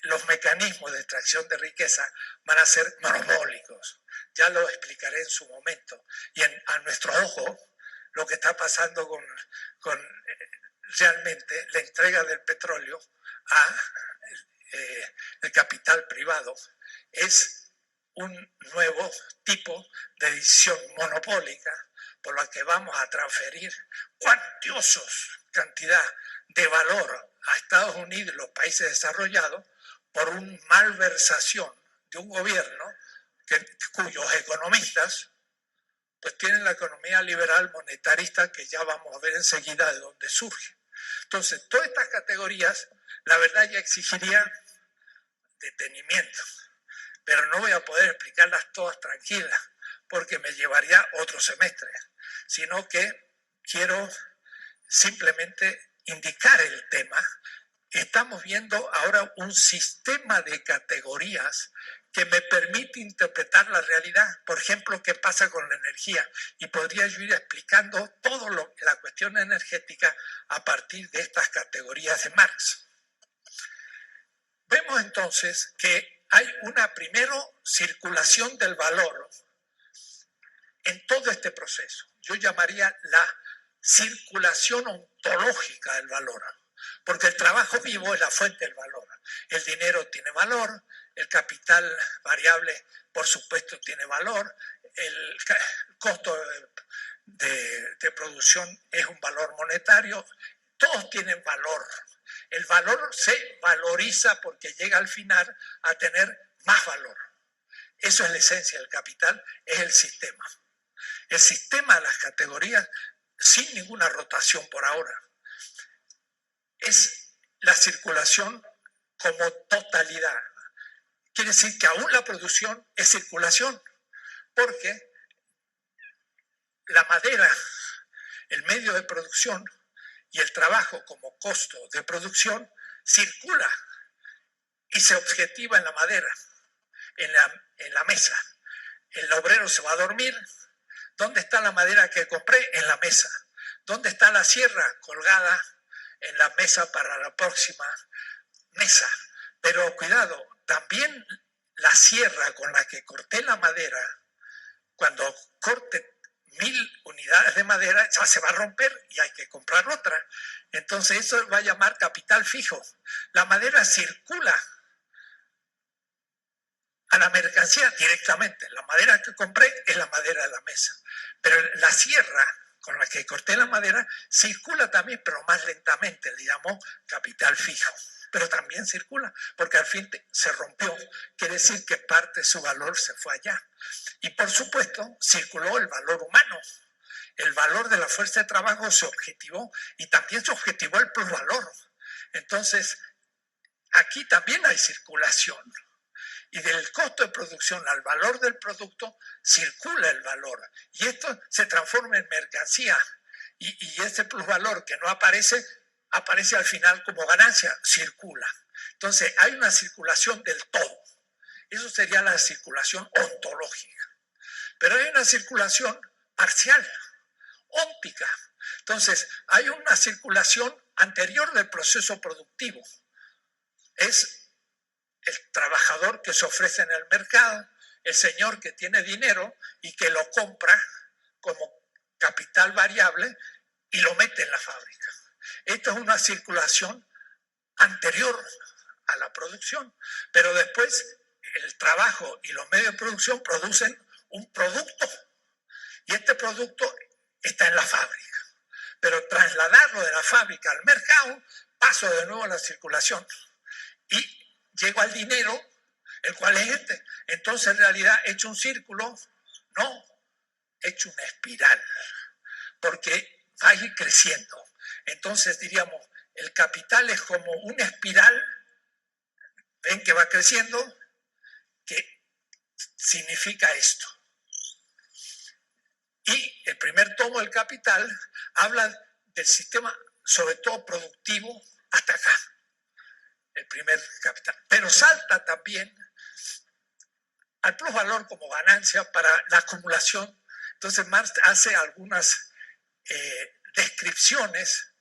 los mecanismos de extracción de riqueza van a ser monopólicos. Ya lo explicaré en su momento. Y a nuestro ojo, lo que está pasando con realmente la entrega del petróleo a el capital privado es un nuevo tipo de decisión monopólica por la que vamos a transferir cuantiosos cantidad de valor a Estados Unidos y los países desarrollados por una malversación de un gobierno cuyos economistas pues tienen la economía liberal monetarista que ya vamos a ver enseguida de dónde surge. Entonces, todas estas categorías, la verdad ya exigiría detenimiento, pero no voy a poder explicarlas todas tranquilas porque me llevaría otro semestre, sino que quiero simplemente indicar el tema. Estamos viendo ahora un sistema de categorías que me permite interpretar la realidad. Por ejemplo, qué pasa con la energía. Y podría yo ir explicando toda la cuestión energética a partir de estas categorías de Marx. Vemos entonces que hay una primero circulación del valor en todo este proceso. Yo llamaría la circulación ontológica del valor. porque el trabajo vivo es la fuente del valor. El dinero tiene valor, el capital variable, por supuesto, tiene valor, el costo de producción es un valor monetario, todos tienen valor. El valor se valoriza porque llega al final a tener más valor. Eso es la esencia del capital, es el sistema. El sistema de las categorías, sin ninguna rotación por ahora, es la circulación como totalidad. Quiere decir que aún la producción es circulación, porque la madera, el medio de producción y el trabajo como costo de producción circula y se objetiva en la madera, en la mesa. El obrero se va a dormir. ¿Dónde está la madera que compré? En la mesa. ¿Dónde está la sierra? Colgada en la mesa para la próxima mesa. Pero cuidado, también la sierra con la que corté la madera, cuando corte 1000 unidades de madera, ya se va a romper y hay que comprar otra. Entonces eso va a llamar capital fijo. La madera circula a la mercancía directamente. La madera que compré es la madera de la mesa. Pero la sierra con la que corté la madera circula también, pero más lentamente. Le llamó capital fijo. Pero también circula, porque al fin se rompió. Quiere decir que parte de su valor se fue allá. Y por supuesto, circuló el valor humano. El valor de la fuerza de trabajo se objetivó y también se objetivó el plusvalor. Entonces, aquí también hay circulación. Y del costo de producción al valor del producto circula el valor. Y esto se transforma en mercancía. Y ese plusvalor que no aparece, aparece al final como ganancia, circula. Entonces hay una circulación del todo. Eso sería la circulación ontológica. Pero hay una circulación parcial, óptica. Entonces hay una circulación anterior del proceso productivo. Es el trabajador que se ofrece en el mercado, el señor que tiene dinero y que lo compra como capital variable y lo mete en la fábrica. Esto es una circulación anterior a la producción, pero después el trabajo y los medios de producción producen un producto y este producto está en la fábrica. Pero trasladarlo de la fábrica al mercado, paso de nuevo a la circulación y llego al dinero, el cual es este. Entonces, en realidad, he hecho un círculo, no, he hecho una espiral, porque va a ir creciendo. Entonces, diríamos, el capital es como una espiral, ven que va creciendo, que significa esto. Y el primer tomo del Capital habla del sistema, sobre todo productivo, hasta acá. El primer capital, pero salta también al plusvalor como ganancia para la acumulación. Entonces Marx hace algunas descripciones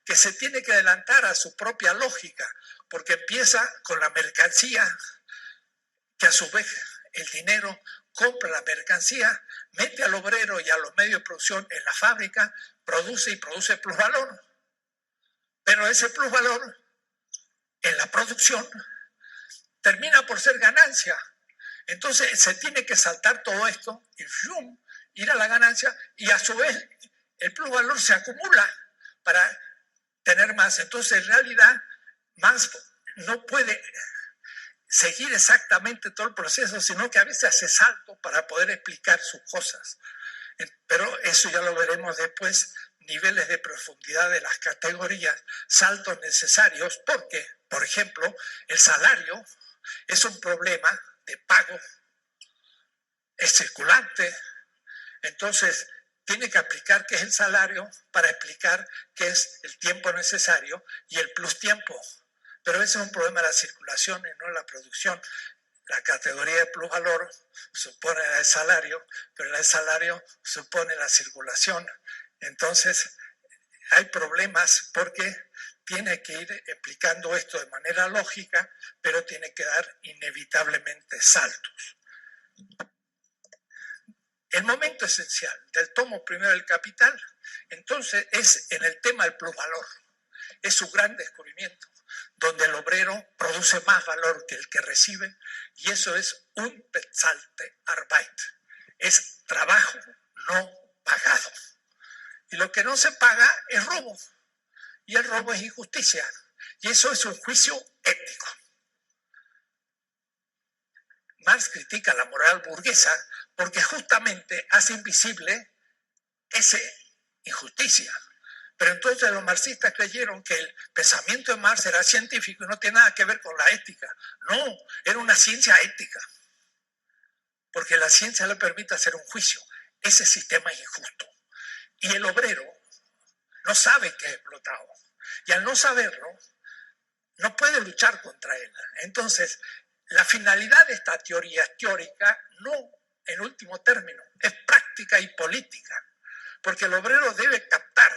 que se tiene que adelantar a su propia lógica, porque empieza con la mercancía, que a su vez el dinero compra la mercancía, mete al obrero y a los medios de producción en la fábrica, produce y produce plusvalor. Pero ese plusvalor en la producción termina por ser ganancia. Entonces se tiene que saltar todo esto y ir a la ganancia y a su vez el plusvalor se acumula para tener más. Entonces en realidad Marx no puede seguir exactamente todo el proceso, sino que a veces hace salto para poder explicar sus cosas. Pero eso ya lo veremos después, niveles de profundidad de las categorías, saltos necesarios, porque, por ejemplo, el salario es un problema de pago, es circulante, entonces tiene que aplicar qué es el salario para explicar qué es el tiempo necesario y el plus tiempo. Pero ese es un problema de la circulación y no de la producción. La categoría de plusvalor supone el salario, pero el salario supone la circulación. Entonces, hay problemas porque tiene que ir explicando esto de manera lógica, pero tiene que dar inevitablemente saltos. El momento esencial del tomo primero del Capital, entonces, es en el tema del plusvalor. es su gran descubrimiento, donde el obrero produce más valor que el que recibe, y eso es unbezahlte Arbeit, es trabajo no pagado. Y lo que no se paga es robo, y el robo es injusticia, y eso es un juicio ético. Marx critica la moral burguesa porque justamente hace invisible esa injusticia. Pero entonces los marxistas creyeron que el pensamiento de Marx era científico y no tiene nada que ver con la ética. No, era una ciencia ética, porque la ciencia le permite hacer un juicio. Ese sistema es injusto. Y el obrero no sabe que es explotado. Y al no saberlo, no puede luchar contra él. Entonces, la finalidad de esta teoría es teórica, no en último término, es práctica y política, porque el obrero debe captar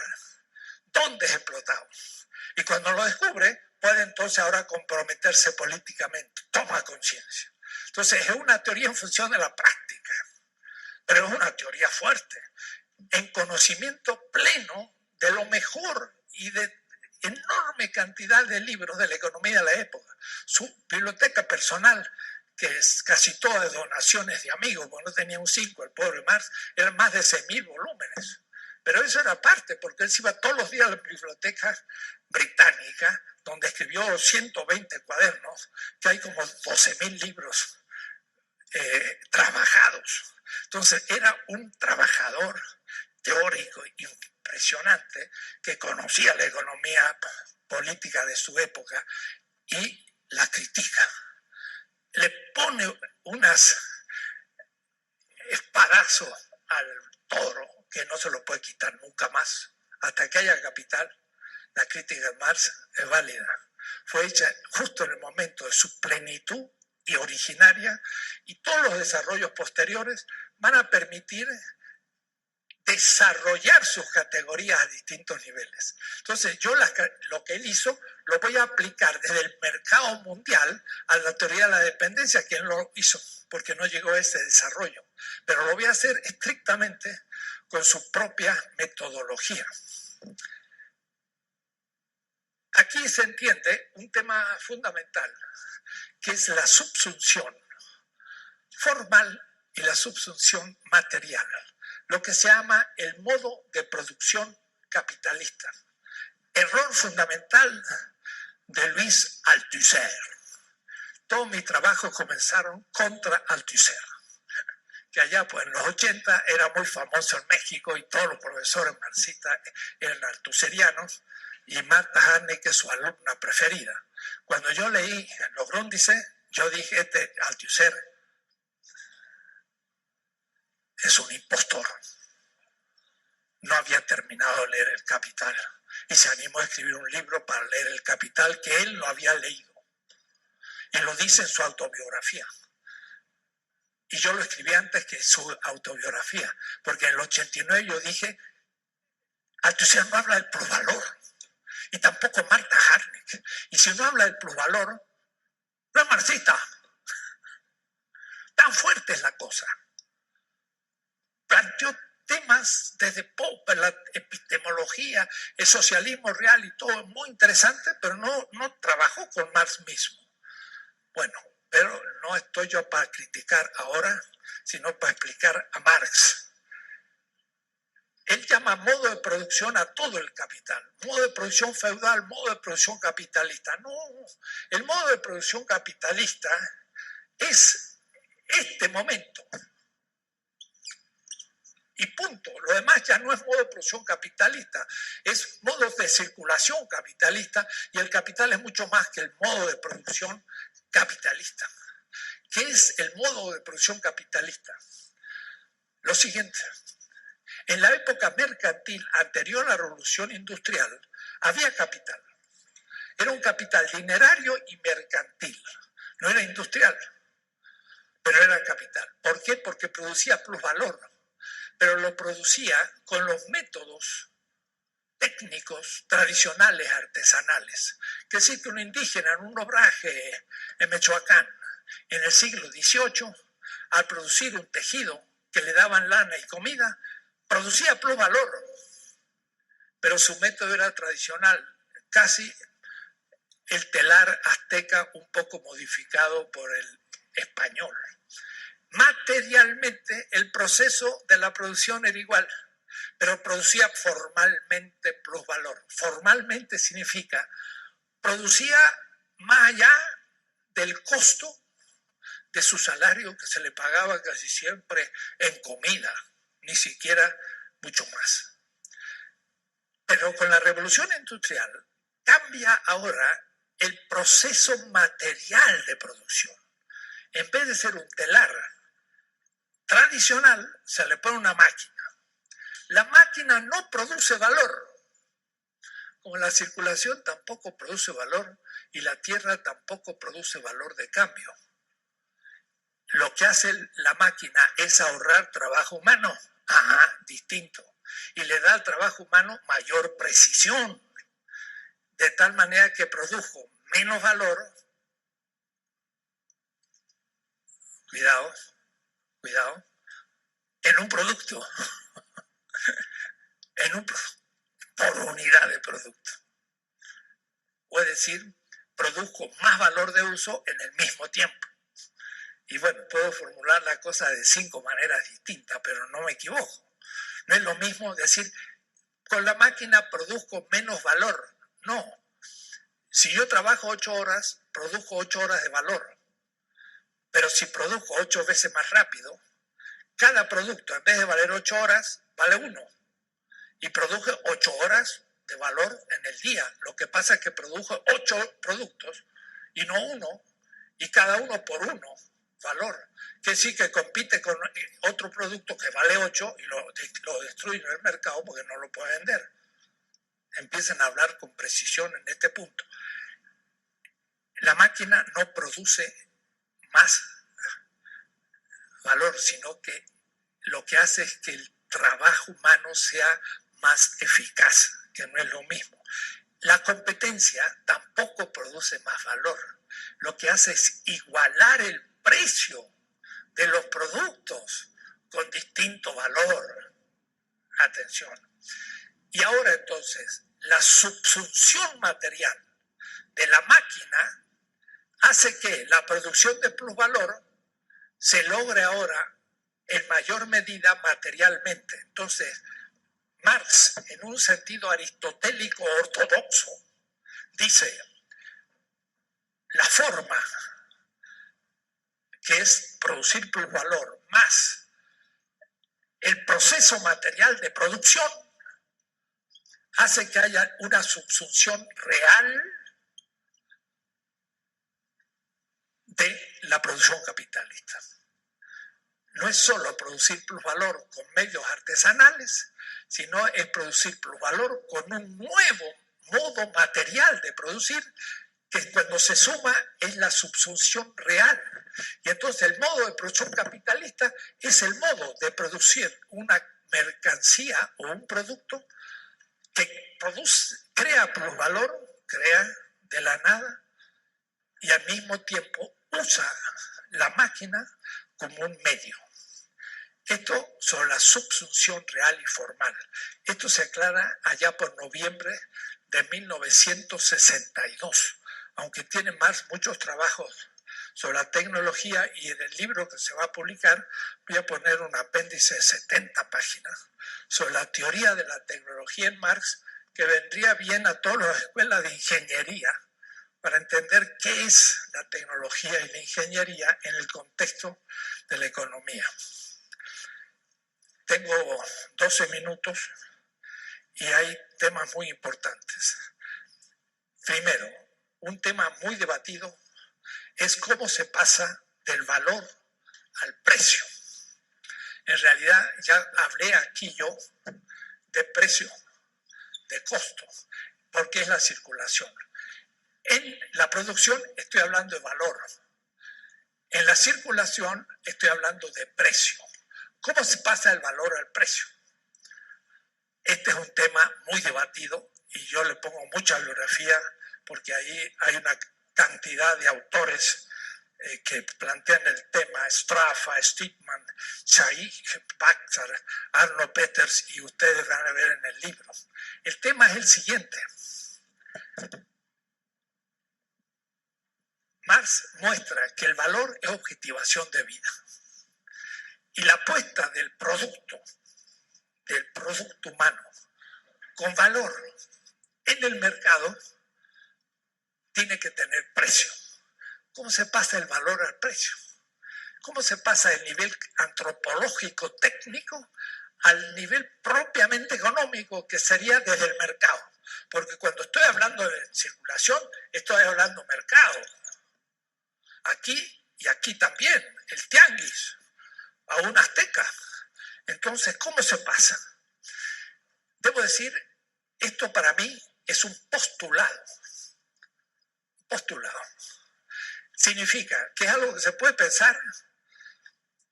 dónde es explotado. Y cuando lo descubre, puede entonces ahora comprometerse políticamente, toma conciencia. Entonces, es una teoría en función de la práctica, pero es una teoría fuerte, en conocimiento pleno de lo mejor y de enorme cantidad de libros de la economía de la época. Su biblioteca personal, que es casi toda de donaciones de amigos, porque no tenía un 5 el pobre Marx, eran más de 6.000 volúmenes. Pero eso era parte, porque él se iba todos los días a la biblioteca británica, donde escribió 120 cuadernos, que hay como 12.000 libros trabajados. Entonces era un trabajador teórico impresionante que conocía la economía política de su época y la critica. Le pone unas espadazos al toro que no se lo puede quitar nunca más. Hasta que haya capital, la crítica de Marx es válida. Fue hecha justo en el momento de su plenitud y originaria, y todos los desarrollos posteriores van a permitir desarrollar sus categorías a distintos niveles. Entonces, yo lo que él hizo lo voy a aplicar desde el mercado mundial a la teoría de la dependencia, que él lo hizo, porque no llegó a ese desarrollo. Pero lo voy a hacer estrictamente con su propia metodología. Aquí se entiende un tema fundamental, que es la subsunción formal y la subsunción material, lo que se llama el modo de producción capitalista. Error fundamental de Louis Althusser. Todos mis trabajos comenzaron contra Althusser, que allá pues, en los 80 era muy famoso en México y todos los profesores marxistas eran althuserianos, y Marta Harney, que es su alumna preferida. Cuando yo leí Los Grundrisse, yo dije, Althusser es un impostor. No había terminado de leer El Capital y se animó a escribir un libro para leer El Capital que él no había leído. Y lo dice en su autobiografía. Y yo lo escribí antes que su autobiografía, porque en el 89 yo dije, Althusser no habla del plusvalor, y tampoco Marta Harneck. Y si no habla del plusvalor, no es marxista. Tan fuerte es la cosa. Planteó temas desde Popper, la epistemología, el socialismo real y todo, muy interesante, pero no trabajó con Marx mismo. Bueno, pero no estoy yo para criticar ahora, sino para explicar a Marx. Él llama modo de producción a todo el capital, modo de producción feudal, modo de producción capitalista. No, el modo de producción capitalista es este momento. Y punto. Lo demás ya no es modo de producción capitalista, es modo de circulación capitalista, y el capital es mucho más que el modo de producción capitalista. ¿Qué es el modo de producción capitalista? Lo siguiente. En la época mercantil anterior a la revolución industrial había capital. Era un capital dinerario y mercantil. No era industrial, pero era capital. ¿Por qué? Porque producía plusvalor, pero lo producía con los métodos técnicos tradicionales, artesanales. Que decir que un indígena en un obraje en Michoacán en el siglo XVIII, al producir un tejido que le daban lana y comida, producía plusvalor, pero su método era tradicional, casi el telar azteca un poco modificado por el español. Materialmente el proceso de la producción era igual, pero producía formalmente plusvalor. Formalmente significa producía más allá del costo de su salario, que se le pagaba casi siempre en comida, ni siquiera mucho más. Pero con la revolución industrial cambia ahora el proceso material de producción. En vez de ser un telar tradicional, se le pone una máquina. La máquina no produce valor, como la circulación tampoco produce valor y la tierra tampoco produce valor de cambio. Lo que hace la máquina es ahorrar trabajo humano. Ajá, distinto. Y le da al trabajo humano mayor precisión, de tal manera que produjo menos valor. Cuidado, cuidado. En un producto. Por unidad de producto. Es decir, produjo más valor de uso en el mismo tiempo. Y bueno, puedo formular la cosa de 5 maneras distintas, pero no me equivoco. No es lo mismo decir, con la máquina produzco menos valor. No. Si yo trabajo 8 horas, produzco 8 horas de valor. Pero si produzco 8 veces más rápido, cada producto, en vez de valer 8 horas, vale 1. Y produje 8 horas de valor en el día. Lo que pasa es que produjo 8 productos y no 1, y cada uno por 1 valor. Que sí que compite con otro producto que vale 8 y lo destruye en el mercado porque no lo puede vender. Empiezan a hablar con precisión en este punto. La máquina no produce más valor, sino que lo que hace es que el trabajo humano sea más eficaz, que no es lo mismo. La competencia tampoco produce más valor. Lo que hace es igualar el precio de los productos con distinto valor. Atención. Y ahora entonces, la subsunción material de la máquina hace que la producción de plusvalor se logre ahora en mayor medida materialmente. Entonces, Marx, en un sentido aristotélico ortodoxo, dice, la forma, que es producir plusvalor, más el proceso material de producción, hace que haya una subsunción real de la producción capitalista. No es solo producir plusvalor con medios artesanales, sino es producir plusvalor con un nuevo modo material de producir, que cuando se suma es la subsunción real. Y entonces el modo de producción capitalista es el modo de producir una mercancía o un producto que crea plusvalor, crea de la nada, y al mismo tiempo usa la máquina como un medio. Esto sobre la subsunción real y formal. Esto se aclara allá por noviembre de 1962, aunque tiene muchos trabajos sobre la tecnología, y en el libro que se va a publicar voy a poner un apéndice de 70 páginas sobre la teoría de la tecnología en Marx, que vendría bien a todas las escuelas de ingeniería para entender qué es la tecnología y la ingeniería en el contexto de la economía. Tengo 12 minutos y hay temas muy importantes. Primero, un tema muy debatido es cómo se pasa del valor al precio. En realidad ya hablé aquí yo de precio, de costo, porque es la circulación. En la producción estoy hablando de valor. En la circulación estoy hablando de precio. ¿Cómo se pasa del valor al precio? Este es un tema muy debatido y yo le pongo mucha bibliografía porque ahí hay una cantidad de autores que plantean el tema: Straffa, Stickman, Chaik, Baxter, Arno Peters, y ustedes van a ver en el libro. El tema es el siguiente. Marx muestra que el valor es objetivación de vida. Y la apuesta del producto humano con valor en el mercado tiene que tener precio. ¿Cómo se pasa el valor al precio? ¿Cómo se pasa del nivel antropológico técnico al nivel propiamente económico, que sería desde el mercado? Porque cuando estoy hablando de circulación, estoy hablando de mercado. Aquí y aquí también, el tianguis, a un azteca. Entonces, ¿cómo se pasa? Debo decir, esto para mí es un postulado. Postulado. Significa que es algo que se puede pensar,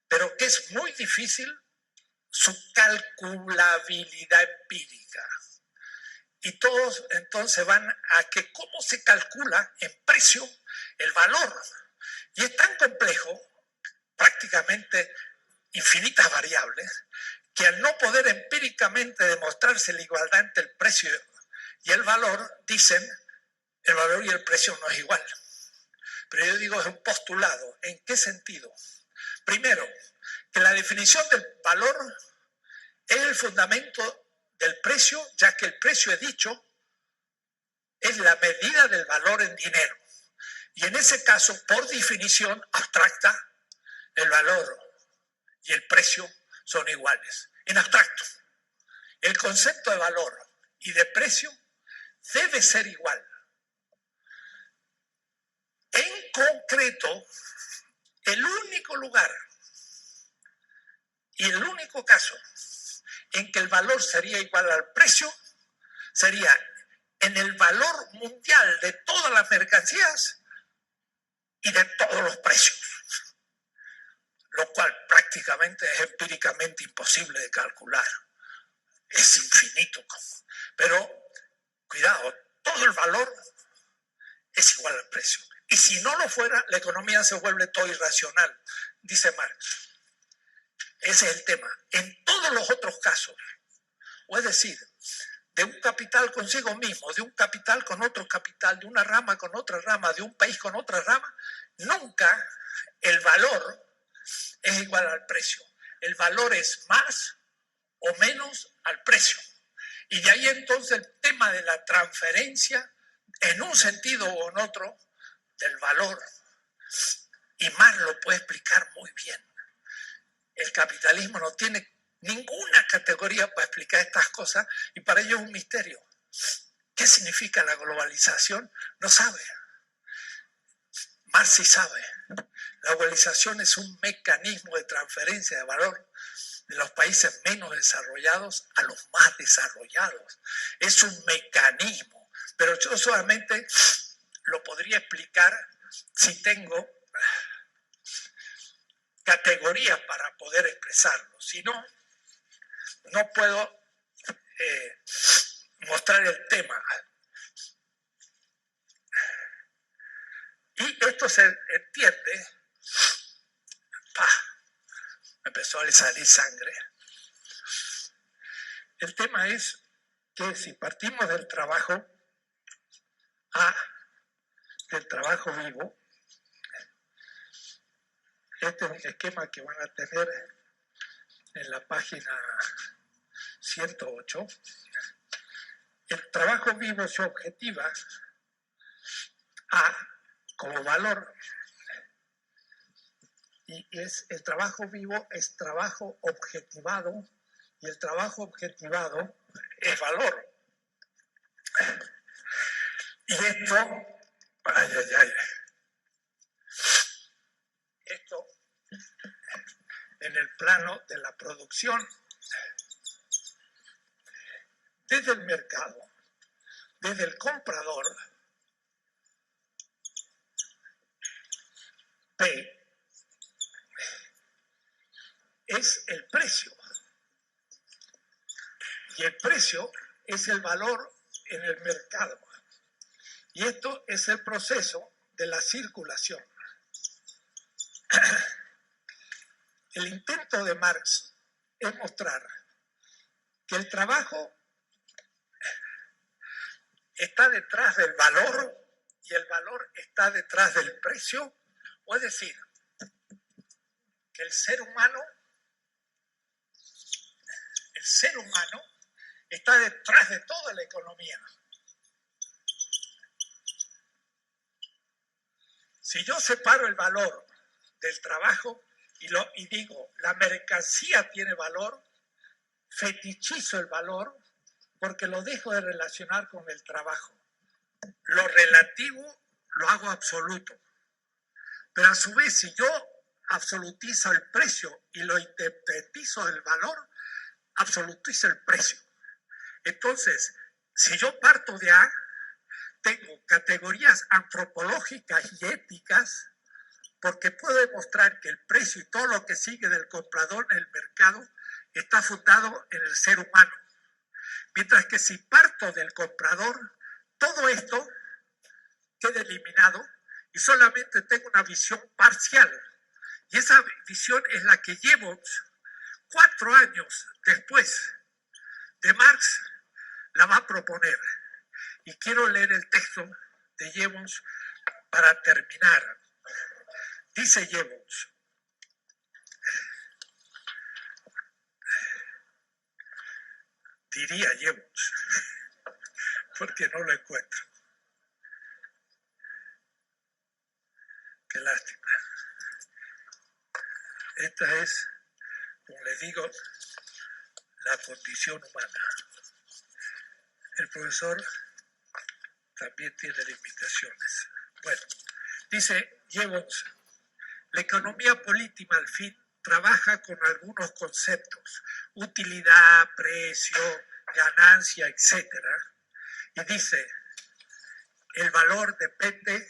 pero que es muy difícil su calculabilidad empírica. Y todos entonces van a que cómo se calcula en precio el valor. Y es tan complejo, prácticamente infinitas variables, que al no poder empíricamente demostrarse la igualdad entre el precio y el valor, dicen el valor y el precio no es igual. Pero yo digo es un postulado. ¿En qué sentido? Primero, que la definición del valor es el fundamento del precio, ya que el precio, he dicho, es la medida del valor en dinero. Y en ese caso, por definición abstracta, el valor y el precio son iguales. En abstracto, el concepto de valor y de precio debe ser igual. En concreto, el único lugar y el único caso en que el valor sería igual al precio sería en el valor mundial de todas las mercancías y de todos los precios, lo cual prácticamente es empíricamente imposible de calcular. Es infinito. Pero, cuidado, todo el valor es igual al precio. Y si no lo fuera, la economía se vuelve todo irracional, dice Marx. Ese es el tema. En todos los otros casos, o es decir, de un capital consigo mismo, de un capital con otro capital, de una rama con otra rama, de un país con otra rama, nunca el valor es igual al precio. El valor es más o menos al precio. Y de ahí entonces el tema de la transferencia, en un sentido o en otro, del valor. Y Marx lo puede explicar muy bien. El capitalismo no tiene ninguna categoría para explicar estas cosas y para ello es un misterio. ¿Qué significa la globalización? No sabe. Marx sí sabe. La globalización es un mecanismo de transferencia de valor de los países menos desarrollados a los más desarrollados. Es un mecanismo, pero yo solamente lo podría explicar si tengo categorías para poder expresarlo. Si no, no puedo mostrar el tema. Y esto se entiende. Me empezó a salir sangre. El tema es que si partimos del trabajo del trabajo vivo, este es un esquema que van a tener en la página 108. El trabajo vivo se objetiva como valor. Y el trabajo vivo es trabajo objetivado, y el trabajo objetivado es valor. Y esto, esto en el plano de la producción, desde el mercado, desde el comprador, P es el precio. Y el precio es el valor en el mercado. Y esto es el proceso de la circulación. El intento de Marx es mostrar que el trabajo está detrás del valor y el valor está detrás del precio, o es decir, que el ser humano está detrás de toda la economía. Si yo separo el valor del trabajo y digo, la mercancía tiene valor, fetichizo el valor porque lo dejo de relacionar con el trabajo. Lo relativo lo hago absoluto. Pero a su vez, si yo absolutizo el precio y lo intetizo el valor, absolutizo el precio. Entonces, si yo parto de A, tengo categorías antropológicas y éticas, porque puedo demostrar que el precio y todo lo que sigue del comprador en el mercado está fundado en el ser humano. Mientras que si parto del comprador, todo esto queda eliminado y solamente tengo una visión parcial. Y esa visión es la que Jevons, 4 años después de Marx, la va a proponer. Y quiero leer el texto de Jevons para terminar. Dice Jevons, diría Jevons, porque no lo encuentro. Qué lástima. Esta es, como les digo, la condición humana. El profesor también tiene limitaciones. Bueno, dice Jevons, la economía política al fin trabaja con algunos conceptos, utilidad, precio, ganancia, etc. Y dice, el valor depende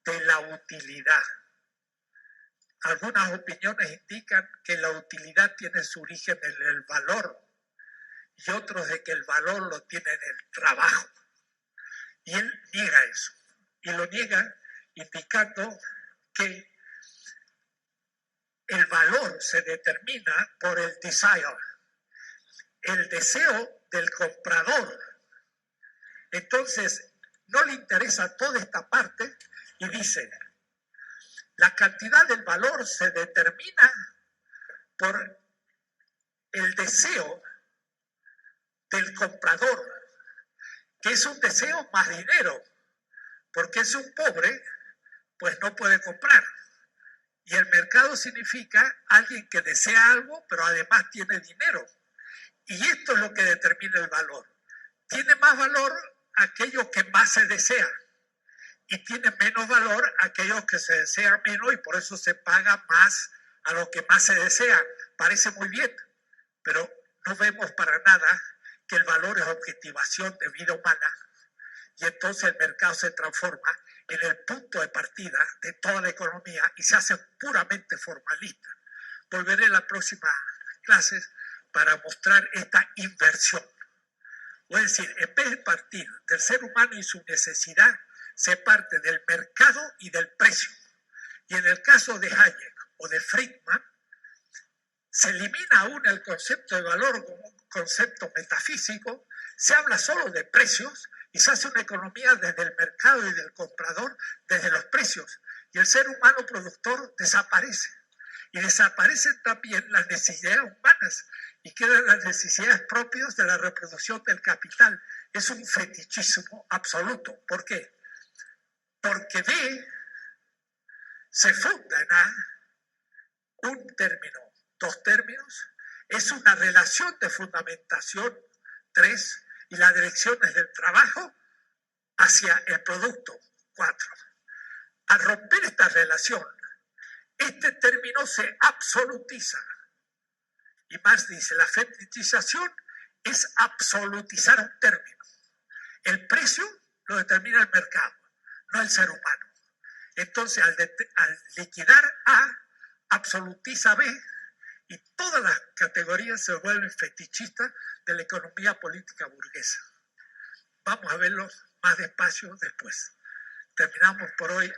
de la utilidad. Algunas opiniones indican que la utilidad tiene su origen en el valor y otros de que el valor lo tiene en el trabajo. Y él niega eso. Y lo niega indicando que el valor se determina por el desire, el deseo del comprador. Entonces, no le interesa toda esta parte y dice, la cantidad del valor se determina por el deseo del comprador, que es un deseo más dinero, porque es un pobre, pues no puede comprar. Y el mercado significa alguien que desea algo, pero además tiene dinero. Y esto es lo que determina el valor. Tiene más valor aquello que más se desea. Y tiene menos valor aquellos que se desean menos y por eso se paga más a lo que más se desea. Parece muy bien, pero no vemos para nada que el valor es objetivación de vida humana y entonces el mercado se transforma en el punto de partida de toda la economía y se hace puramente formalista. Volveré en la próxima clase para mostrar esta inversión. Es decir, en vez de partir del ser humano y su necesidad, se parte del mercado y del precio. Y en el caso de Hayek o de Friedman, se elimina aún el concepto de valor como un concepto metafísico, se habla solo de precios y se hace una economía desde el mercado y del comprador, desde los precios. Y el ser humano productor desaparece. Y desaparecen también las necesidades humanas y quedan las necesidades propias de la reproducción del capital. Es un fetichismo absoluto. ¿Por qué? Porque B se funda en A un término, 2 términos, es una relación de fundamentación, 3, y las direcciones del trabajo hacia el producto, 4. Al romper esta relación, este término se absolutiza. Y Marx dice, la fetichización es absolutizar un término. El precio lo determina el mercado, no el ser humano. Entonces, al liquidar A, absolutiza B y todas las categorías se vuelven fetichistas de la economía política burguesa. Vamos a verlo más despacio después. Terminamos por hoy.